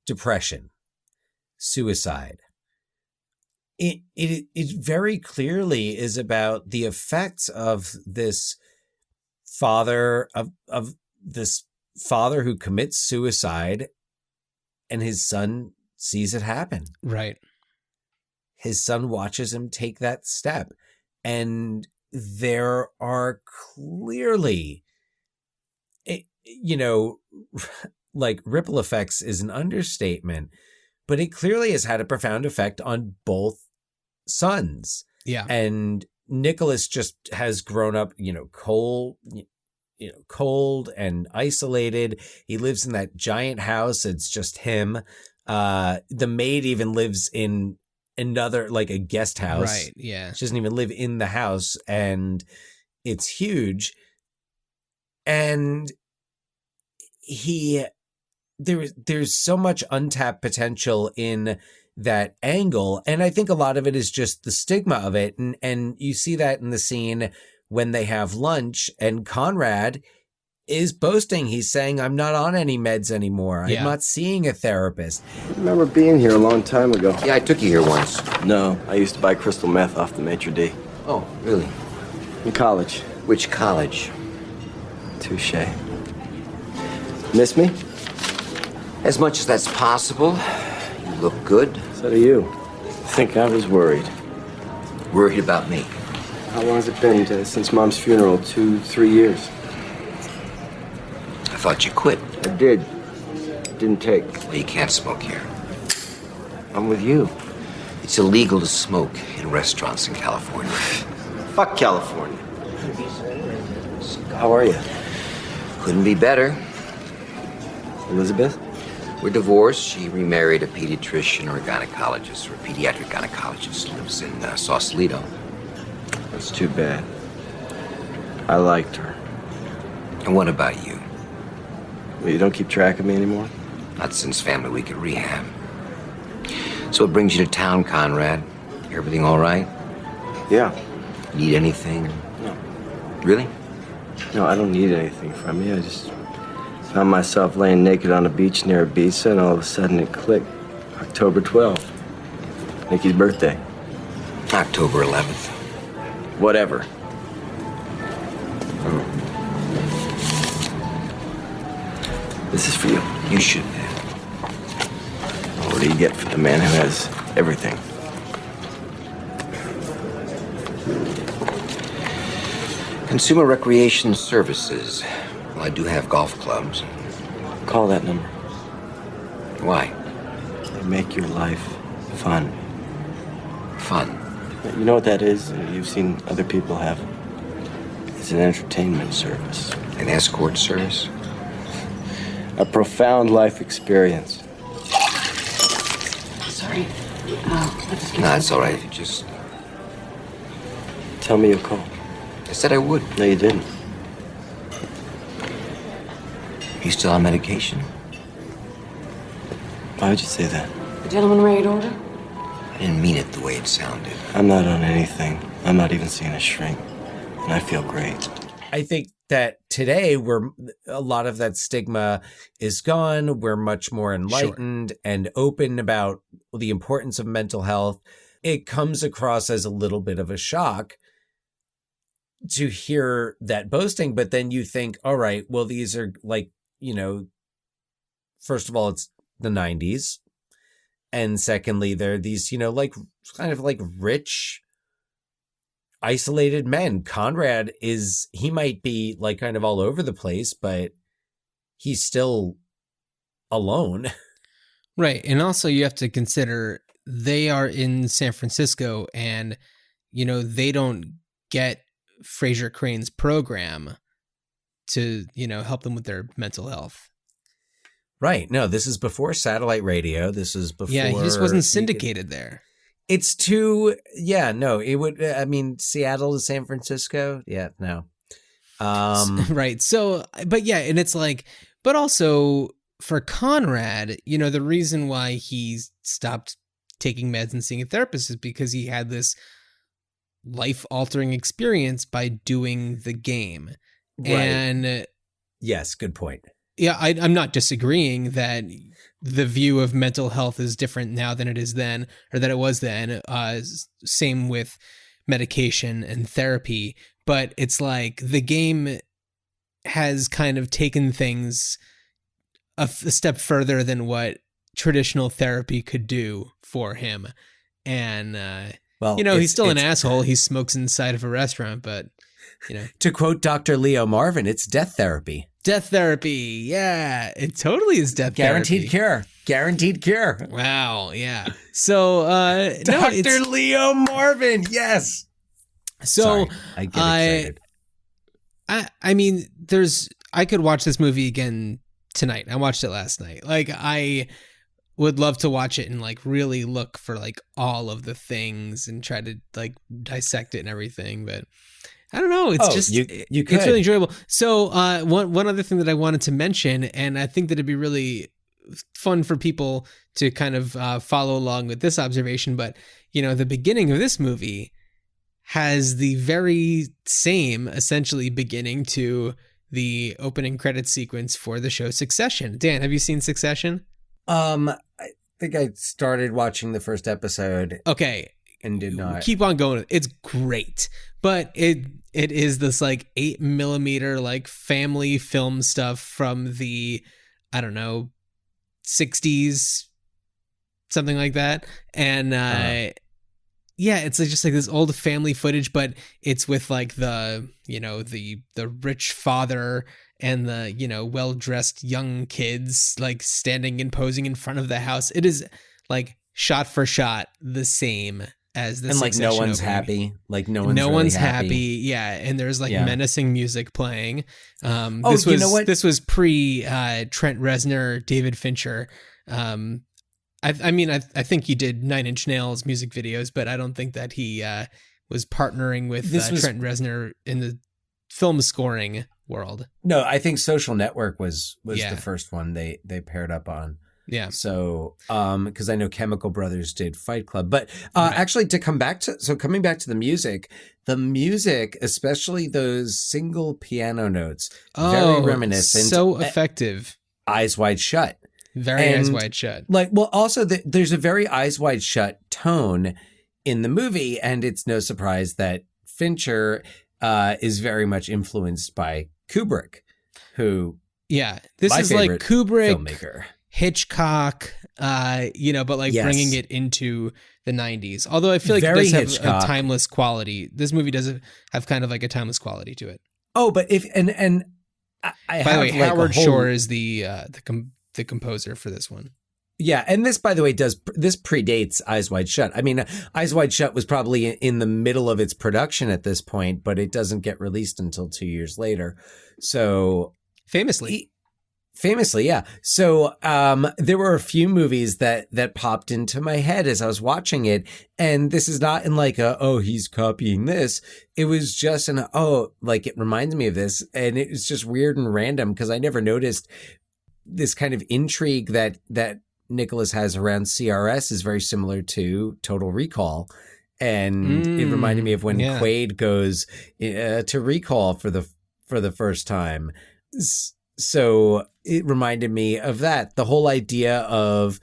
depression, suicide, it very clearly is about the effects of this father who commits suicide and his son sees it happen. Right. his son watches him take that step. And there are clearly, like ripple effects is an understatement, but it clearly has had a profound effect on both sons. Yeah. And Nicholas just has grown up, cold and isolated. He lives in that giant house. It's just him. The maid even lives in another, like a guest house. Right. Yeah. She doesn't even live in the house, and it's huge. And there's so much untapped potential in that angle. And I think a lot of it is just the stigma of it. And you see that in the scene when they have lunch and Conrad is boasting. He's saying, I'm not on any meds anymore. Yeah. I'm not seeing a therapist. I remember being here a long time ago. Yeah, I took you here once. No, I used to buy crystal meth off the maitre d'. Oh, really? In college. Which college? Touche. Miss me? As much as that's possible. You look good. So do you. I think I was worried. Worried about me? How long has it been since Mom's funeral? 2-3 years. I thought you quit. I did. Didn't take. Well, you can't smoke here. I'm with you. It's illegal to smoke in restaurants in California. Fuck California. How are you? Couldn't be better. Elizabeth? We're divorced. She remarried a pediatrician or a gynecologist, or a pediatric gynecologist. Lives in Sausalito. That's too bad. I liked her. And what about you? Well, you don't keep track of me anymore? Not since Family Week at rehab. So what brings you to town, Conrad? Everything all right? Yeah. Need anything? No. Really? No, I don't need anything from you. I just found myself laying naked on a beach near Ibiza, and all of a sudden it clicked. October 12th. Nikki's birthday. October 11th. Whatever. This is for you. You should have. What do you get for the man who has everything? Consumer Recreation Services. Well, I do have golf clubs. Call that number. Why? They make your life fun. Fun? You know what that is? You've seen other people have it. It's an entertainment service. An escort service? A profound life experience. Sorry. No, it's all right. You just... Tell me you'll call. I said I would. No, you didn't. You still on medication? Why would you say that? The gentleman ready to order? I didn't mean it the way it sounded. I'm not on anything. I'm not even seeing a shrink. And I feel great. I think that today a lot of that stigma is gone. We're much more enlightened and open about the importance of mental health. It comes across as a little bit of a shock to hear that boasting, but then you think, all right, well, these are like, first of all, it's the 90s. And secondly, they're these, like kind of like rich, isolated men. Conrad he might be like kind of all over the place, but he's still alone. Right. And also you have to consider they are in San Francisco and, they don't get Fraser Crane's program to, help them with their mental health. Right. No, this is before satellite radio. This is before. Yeah, he just wasn't syndicated there. It's too, no, it would, Seattle to San Francisco. Yeah, no. Right. So, but yeah, and it's like, but also for Conrad, the reason why he stopped taking meds and seeing a therapist is because he had this life-altering experience by doing the game. Right. And yes, good point. Yeah, I'm not disagreeing that the view of mental health is different now than it is then, or that it was then. Same with medication and therapy. But it's like the game has kind of taken things a step further than what traditional therapy could do for him. And, Well, he's still an asshole. He smokes inside of a restaurant, but, To quote Dr. Leo Marvin, it's death therapy. Death therapy. Yeah, it totally is death Guaranteed therapy. cure. Guaranteed cure. Wow. Yeah. So, Dr. Leo Marvin. Yes. So Sorry, I get excited. I mean, I could watch this movie again tonight. I watched it last night. Like, I would love to watch it and like really look for like all of the things and try to like dissect it and everything. But I don't know. It's you could. It's really enjoyable. So one other thing that I wanted to mention, and I think that it'd be really fun for people to kind of follow along with this observation, but the beginning of this movie has the very same essentially beginning to the opening credits sequence for the show Succession. Dan, have you seen Succession? I think I started watching the first episode. Okay. And did not. Keep on going. It's great. But it is this like 8mm like family film stuff from the, I don't know, 60s, something like that. And yeah, it's just like this old family footage, but it's with like the rich father and the, well-dressed young kids like standing and posing in front of the house. It is like shot for shot the same as this. And like no one's happy. Like no one's happy. Yeah. And there's like menacing music playing. You know what? This was pre Trent Reznor, David Fincher. I mean, I think he did 9 Inch Nails music videos, but I don't think that he was partnering with Trent Reznor in the film scoring world. No, I think Social Network was the first one they paired up on. Yeah. So, because I know Chemical Brothers did Fight Club, but actually coming back to the music, especially those single piano notes, very reminiscent. So effective. Eyes Wide Shut. Very Eyes Wide Shut. Also there's a very Eyes Wide Shut tone in the movie, and it's no surprise that Fincher is very much influenced by Kubrick, who this is like Kubrick, filmmaker. Hitchcock, but like bringing it into the 90s. Although I feel like Very it does Hitchcock. have a timeless quality. This movie does have kind of like a timeless quality to it. Oh, but if and I by the way, like Howard Shore is the composer for this one. Yeah, and this, by the way, this predates Eyes Wide Shut. I mean, Eyes Wide Shut was probably in the middle of its production at this point, but it doesn't get released until 2 years later. So famously, yeah. So there were a few movies that popped into my head as I was watching it, and this is not in like he's copying this. It was just it reminds me of this, and it was just weird and random because I never noticed this kind of intrigue that Nicholas has around CRS is very similar to Total Recall. And it reminded me of when Quaid goes to recall for the first time. So it reminded me of that. The whole idea of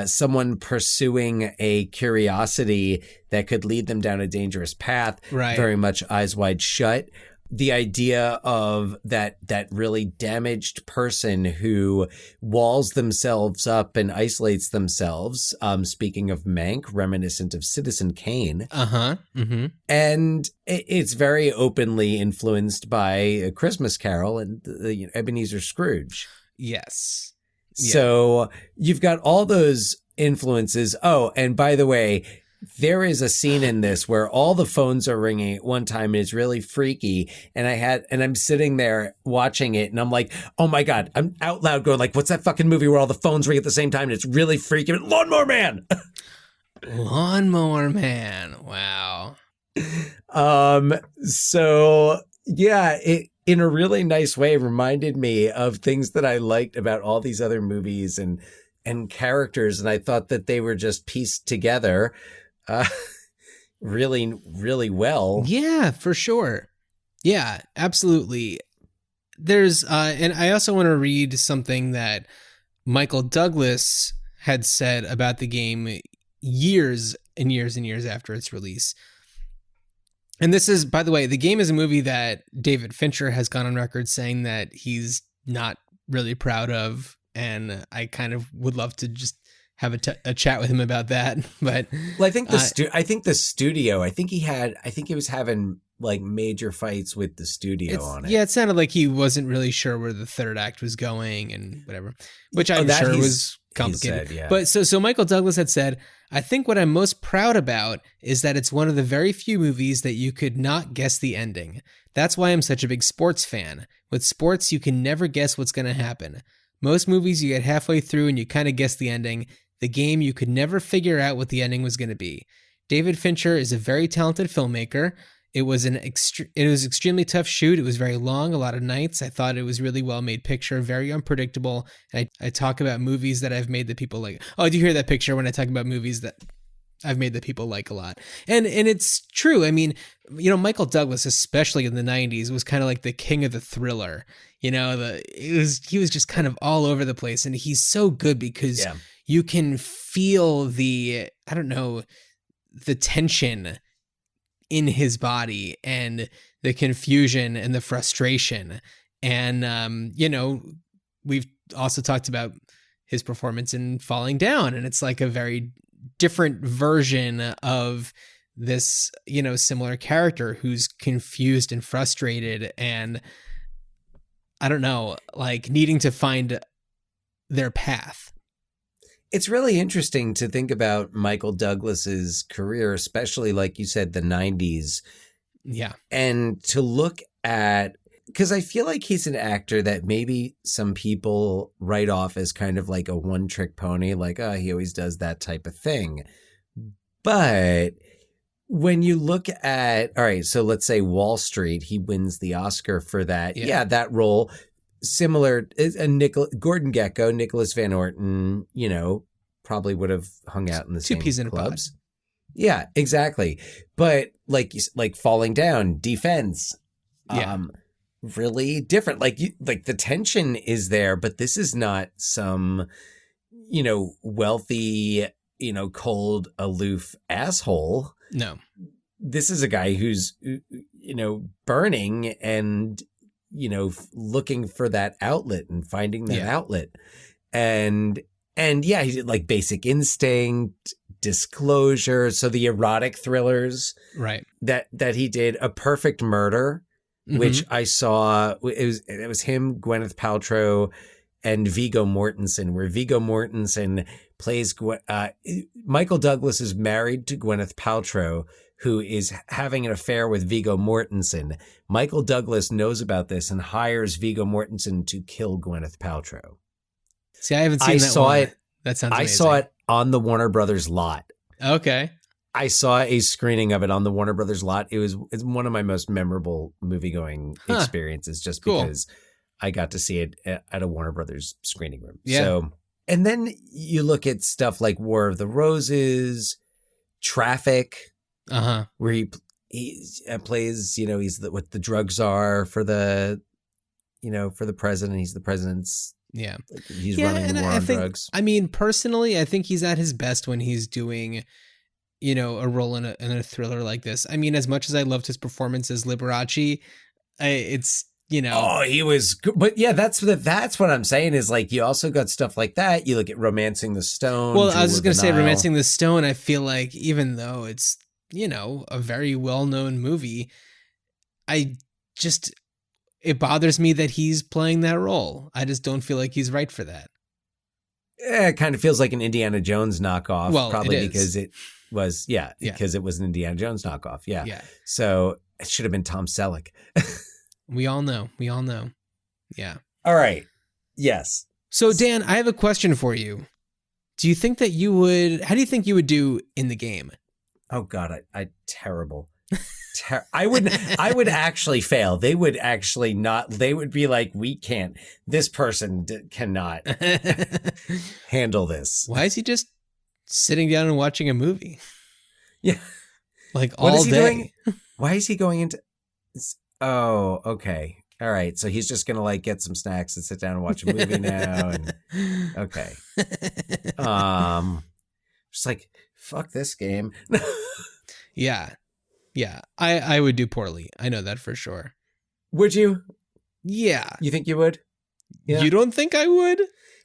someone pursuing a curiosity that could lead them down a dangerous path. Right. Very much Eyes Wide Shut. The idea of that really damaged person who walls themselves up and isolates themselves. Speaking of Mank, reminiscent of Citizen Kane. Mm-hmm. And it's very openly influenced by A Christmas Carol and Ebenezer Scrooge. Yes. So you've got all those influences. Oh, and by the way, there is a scene in this where all the phones are ringing at one time and it's really freaky. And I'm sitting there watching it and I'm like, oh my God, I'm out loud going like, what's that fucking movie where all the phones ring at the same time? And it's really freaky. Lawnmower Man. Lawnmower Man. Wow. So yeah, it in a really nice way reminded me of things that I liked about all these other movies and characters. And I thought that they were just pieced together really, really well. Yeah, for sure. Yeah, absolutely. There's, and I also want to read something that Michael Douglas had said about the game years and years and years after its release. And this is, by the way, the game is a movie that David Fincher has gone on record saying that he's not really proud of. And I kind of would love to just have a chat with him about that. But well, I think the studio. I think he was having like major fights with the studio on it. Yeah, it sounded like he wasn't really sure where the third act was going and whatever, which I'm sure was complicated. Said, yeah. But so Michael Douglas had said, I think what I'm most proud about is that it's one of the very few movies that you could not guess the ending. That's why I'm such a big sports fan. With sports, you can never guess what's going to happen. Most movies, you get halfway through and you kind of guess the ending. The game, you could never figure out what the ending was going to be. David Fincher is a very talented filmmaker. It was extremely tough shoot. It was very long, a lot of nights. I thought it was really well made picture, very unpredictable. And I talk about movies that I've made that people like. Oh, do you hear that picture when I talk about movies that I've made that people like a lot? And it's true. I mean, Michael Douglas, especially in the 90s, was kind of like the king of the thriller. He was just kind of all over the place, and he's so good because you can feel the tension in his body and the confusion and the frustration. And, we've also talked about his performance in Falling Down, and it's like a very different version of this, similar character who's confused and frustrated and, I don't know, like needing to find their path. It's really interesting to think about Michael Douglas's career, especially like you said, the 90s. Yeah. And to look at, because I feel like he's an actor that maybe some people write off as kind of like a one-trick pony, like, oh, he always does that type of thing. But when you look at, all right, so let's say Wall Street, he wins the Oscar for that. Yeah, that role. Similar, Gordon Gekko, Nicholas Van Orton, probably would have hung out in the same peas in clubs. Yeah, exactly. But like Falling Down, Defense, really different. Like the tension is there, but this is not some, wealthy, cold, aloof asshole. No, this is a guy who's, burning and, looking for that outlet and finding that outlet. And yeah, he did like Basic Instinct, Disclosure. So the erotic thrillers, right? That he did, A Perfect Murder, which I saw. It was him, Gwyneth Paltrow, and Viggo Mortensen, where Viggo Mortensen plays. Michael Douglas is married to Gwyneth Paltrow, who is having an affair with Viggo Mortensen. Michael Douglas knows about this and hires Viggo Mortensen to kill Gwyneth Paltrow. See, I haven't seen that one. That sounds amazing. I saw it on the Warner Brothers lot. Okay. I saw a screening of it on the Warner Brothers lot. It's one of my most memorable movie-going experiences, just because I got to see it at a Warner Brothers screening room. Yeah. So, and then you look at stuff like War of the Roses, Traffic, where he plays, he's what the drug czar for the, for the president. He's the president's. Yeah. He's running the war on drugs. I mean, personally, I think he's at his best when he's doing, a role in a thriller like this. I mean, as much as I loved his performance as Liberace, it's, Oh, he was good. But yeah, that's what I'm saying is like, you also got stuff like that. You look at Romancing the Stone. Well, I was just going to say Romancing the Stone. I feel like even though it's, a very well-known movie, it bothers me that he's playing that role. I just don't feel like he's right for that. It kind of feels like an Indiana Jones knockoff. Well, probably because it was, because it was an Indiana Jones knockoff. Yeah. Yeah. So it should have been Tom Selleck. We all know. Yeah. All right. Yes. So Dan, I have a question for you. Do you think that how do you think you would do in the game? Oh God, I terrible. I would actually fail. They would actually not. They would be like, we can't. This person cannot handle this. Why is he just sitting down and watching a movie? Yeah, like all day. Why is he going into? Oh, okay, all right. So he's just gonna like get some snacks and sit down and watch a movie now. And okay, just like fuck this game. Yeah. Yeah, I would do poorly. I know that for sure. Would you? Yeah. You think you would? Yeah. You don't think I would?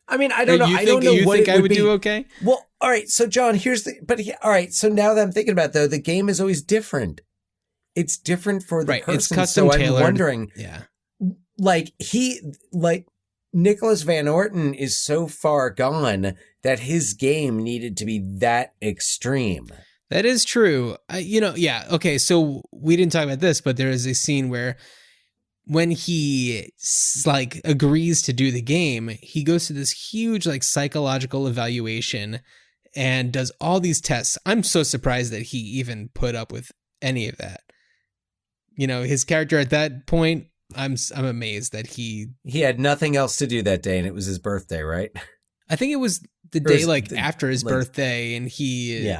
I mean, I don't know. I don't know you what think it I would be. do okay? Well, all right. So, John, all right. So now that I'm thinking about it, though, the game is always different. It's different for the person. It's custom so tailored. I'm wondering, Yeah. like Nicholas Van Orton is so far gone that his game needed to be that extreme. That is true. Okay, so we didn't talk about this, but there is a scene where when he like agrees to do the game, he goes to this huge like psychological evaluation and does all these tests. I'm so surprised that he even put up with any of that. You know, his character at that point, I'm amazed that he had nothing else to do that day, and it was his birthday, right? I think it was the day after his birthday, and he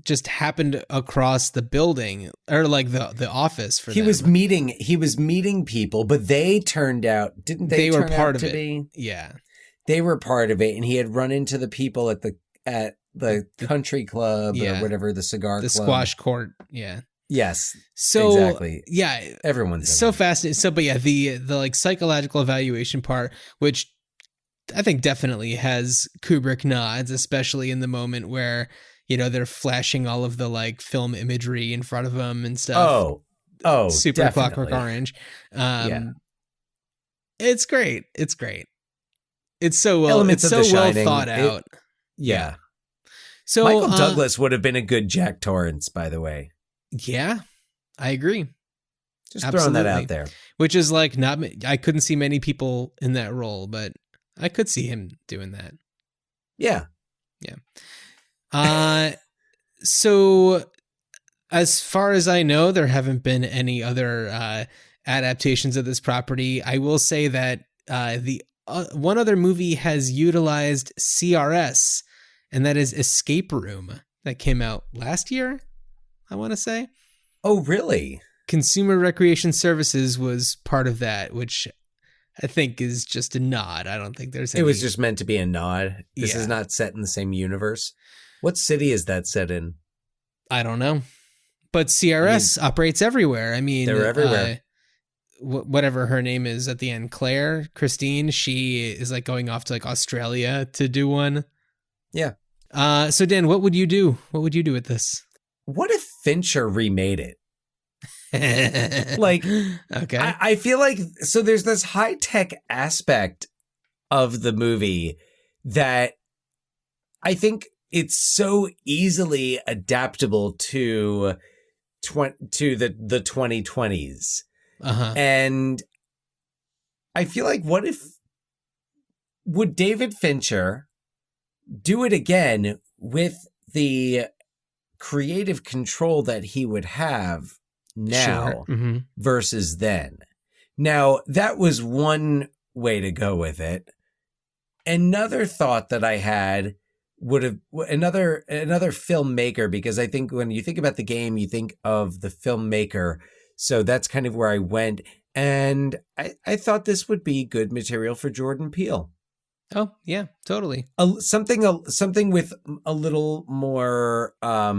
just happened across the building or like the office for he them. was meeting people, but they turned out they were turn part out of to it. be? Yeah, they were part of it, and he had run into the people at the country club or whatever, the cigar club, squash court. Yeah. Yes. So exactly. Yeah, everyone's so fascinating. So, but yeah, the like psychological evaluation part, which I think definitely has Kubrick nods, especially in the moment where, you know, they're flashing all of the like film imagery in front of them and stuff. Oh, super definitely. Clockwork Orange. It's great. It's great. It's so well. Elements it's of so The well Shining, thought out. Yeah. So Michael Douglas would have been a good Jack Torrance, by the way. Yeah, I agree. Just throwing that out there. Which is like I couldn't see many people in that role, but I could see him doing that. Yeah. Yeah. So as far as I know, there haven't been any other adaptations of this property. I will say that the one other movie has utilized CRS, and that is Escape Room, that came out last year, I want to say. Oh, really? Consumer Recreation Services was part of that, which I think is just a nod. I don't think there's any... It was just meant to be a nod. This Yeah. is not set in the same universe. What city is that set in? I don't know. But CRS operates everywhere. I mean, they're everywhere. Whatever her name is at the end, Christine, she is like going off to like Australia to do one. Yeah. So Dan, what would you do? What would you do with this? What if Fincher remade it? Like, okay. I feel like, so there's this high tech aspect of the movie that I think it's so easily adaptable to the 2020s. And I feel like, what if, would David Fincher do it again with the creative control that he would have now versus then? Now, that was one way to go with it. Another thought that I had would have another filmmaker, because I think when you think about the game, you think of the filmmaker. So that's kind of where I went. And I thought this would be good material for Jordan Peele. Oh, yeah, totally. Something with a little more, a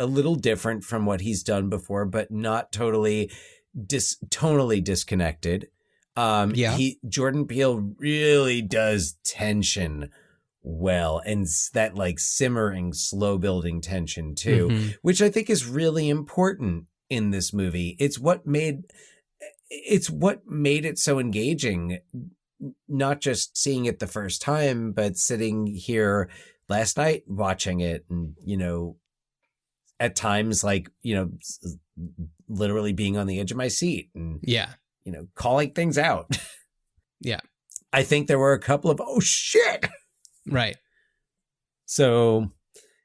little different from what he's done before, but not totally tonally disconnected. Jordan Peele really does tension well, and that like simmering, slow building tension too, which I think is really important in this movie. It's what made it so engaging. Not just seeing it the first time, but sitting here last night watching it, and, at times, like, literally being on the edge of my seat and, calling things out. Yeah. I think there were a couple of, oh shit. Right. So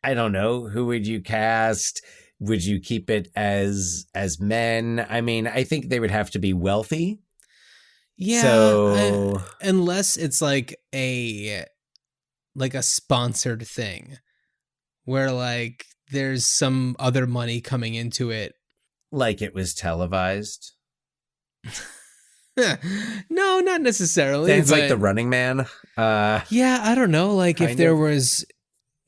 I don't know. Who would you cast? Would you keep it as men? I mean, I think they would have to be wealthy. Yeah, so unless it's like a sponsored thing where like there's some other money coming into it, like it was televised. No, not necessarily. It's like The Running Man. Yeah, I don't know. Like if there was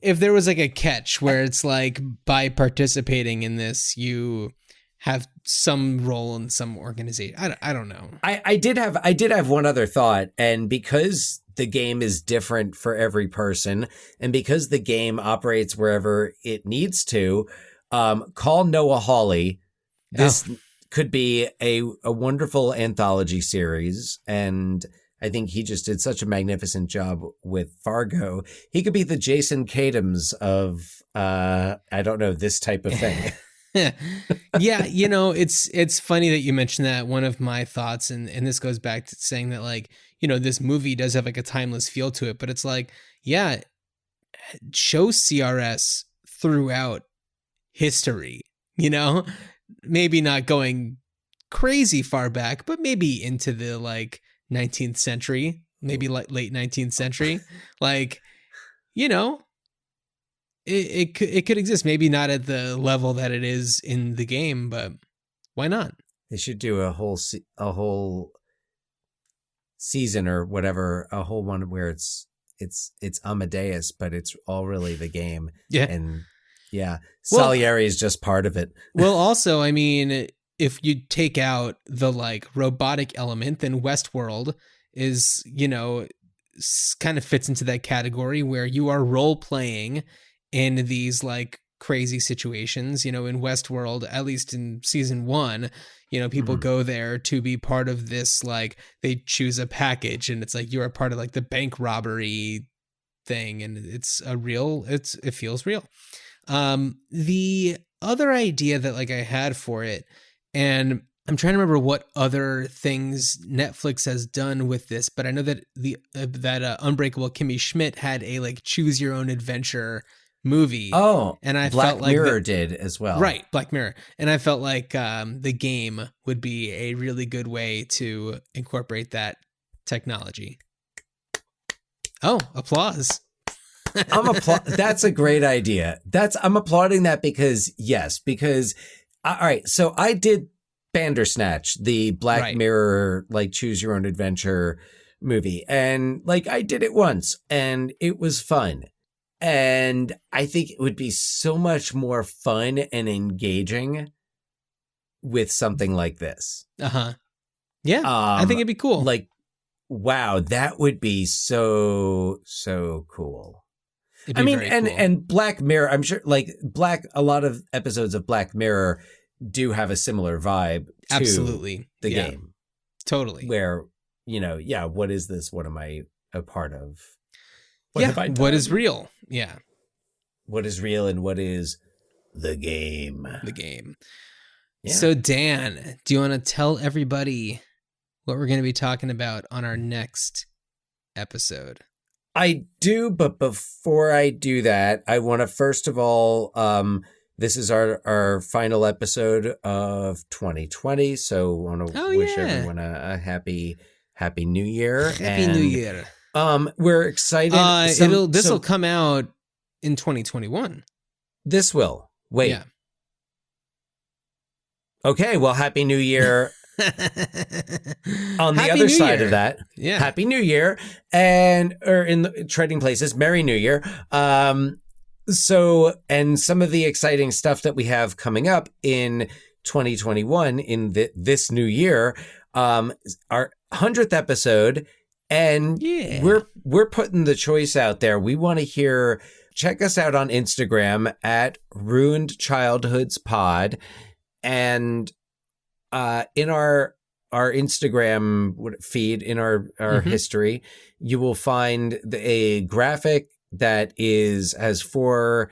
like a catch where it's like, by participating in this, you have some role in some organization. I don't know. I did have one other thought, and because the game is different for every person. And because the game operates wherever it needs to, call Noah Hawley. This could be a wonderful anthology series. And I think he just did such a magnificent job with Fargo. He could be the Jason Katims of, I don't know, this type of thing. Yeah, you know, it's funny that you mentioned that. One of my thoughts, and this goes back to saying that, like, you know, this movie does have like a timeless feel to it, but it's like, yeah, show CRS throughout history, you know, maybe not going crazy far back, but maybe into the like 19th century, maybe like late 19th century, like, you know, it could exist. Maybe not at the level that it is in the game, but why not? They should do a whole season or whatever, a whole one where it's Amadeus, but it's all really the game. Yeah. And yeah, Salieri is just part of it. Well, also, I mean, if you take out the like robotic element, then Westworld is, you know, kind of fits into that category where you are role playing in these like crazy situations. You know, in Westworld, at least in season 1, you know, people go there to be part of this, like they choose a package and it's like you're a part of like the bank robbery thing, and it feels real. The other idea that like I had for it, and I'm trying to remember what other things Netflix has done with this, but I know that Unbreakable Kimmy Schmidt had a like choose your own adventure movie. Oh, and I Black felt like Mirror did as well. Right, Black Mirror. And I felt like the game would be a really good way to incorporate that technology. Oh, applause. That's a great idea. I'm applauding that because all right, so I did Bandersnatch, the Black Mirror, like choose your own adventure movie. And like I did it once and it was fun. And I think it would be so much more fun and engaging with something like this. Uh-huh. Yeah, I think it'd be cool. Like, wow, that would be so cool. I mean, and Black Mirror, I'm sure like a lot of episodes of Black Mirror do have a similar vibe to absolutely the game. Totally. Where, you know, yeah, what is this? What am I a part of? What have I done? What is real? Yeah. What is real and what is the game? The game. Yeah. So Dan, do you want to tell everybody what we're going to be talking about on our next episode? I do, but before I do that, I want to first of all, this is our final episode of 2020, so I want to wish everyone a happy New Year. Happy New Year. We're excited. This will come out in 2021. This will. Wait. Yeah. Okay, well, Happy New Year. On the other side of that, yeah. Happy New Year, or in the Trading Places, Merry New Year. So, and some of the exciting stuff that we have coming up in 2021 in this new year, our 100th episode, and we're putting the choice out there. We want to hear. Check us out on Instagram at Ruined Childhoods Pod, and in our Instagram feed, in our history, you will find a graphic that has four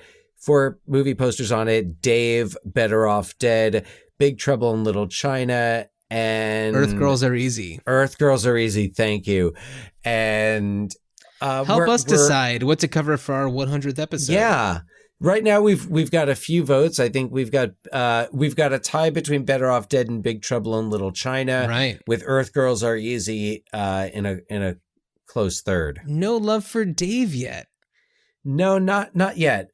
movie posters on it: Dave, Better Off Dead, Big Trouble in Little China, and Earth Girls Are Easy. Earth Girls Are Easy. Thank you. And help us decide what to cover for our 100th episode. Yeah. Right now we've got a few votes. I think we've got a tie between Better Off Dead and Big Trouble in Little China. Right. With Earth Girls Are Easy in a close third. No love for Dave yet. No, not yet.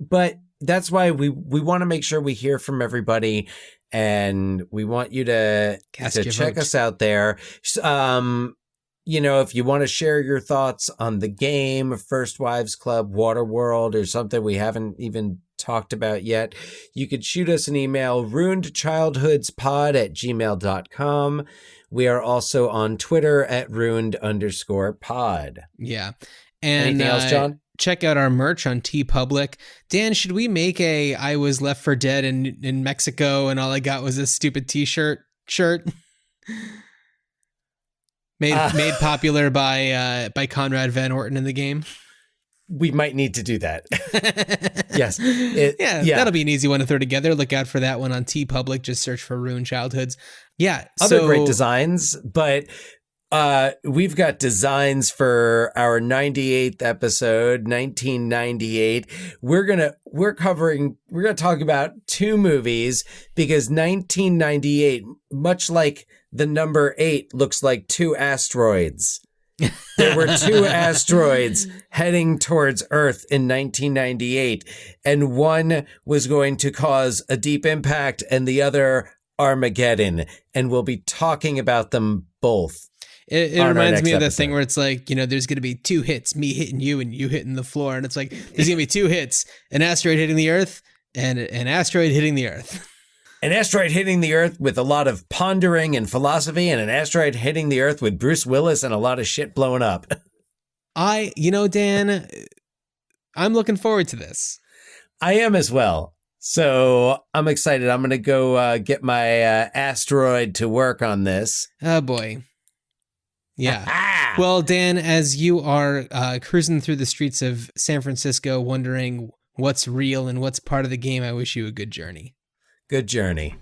But that's why we want to make sure we hear from everybody, and we want you to check us out there. You know, if you want to share your thoughts on the game, First Wives Club, Waterworld, or something we haven't even talked about yet, you could shoot us an email, ruinedchildhoodspod@gmail.com. We are also on Twitter at ruined_pod. Yeah. And anything else, John? Check out our merch on TeePublic. Dan, should we make a I was left for dead in Mexico and all I got was a stupid t-shirt shirt? Made popular by Conrad Van Orton in the game. We might need to do that. Yes. That'll be an easy one to throw together. Look out for that one on TeePublic. Just search for Ruined Childhoods. Yeah. Other great designs, but we've got designs for our 98th episode, 1998. We're going to talk about two movies because 1998, much like the number 8, looks like two asteroids. There were two asteroids heading towards Earth in 1998, and one was going to cause a deep impact and the other Armageddon, and we'll be talking about them both. It reminds me of the thing where it's like, there's going to be 2 hits, me hitting you and you hitting the floor, and it's like, there's going to be 2 hits, an asteroid hitting the Earth and an asteroid hitting the Earth. An asteroid hitting the Earth with a lot of pondering and philosophy, and an asteroid hitting the Earth with Bruce Willis and a lot of shit blowing up. Dan, I'm looking forward to this. I am as well. So I'm excited. I'm going to go get my asteroid to work on this. Oh, boy. Yeah. Well, Dan, as you are cruising through the streets of San Francisco wondering what's real and what's part of the game, I wish you a good journey. Good journey.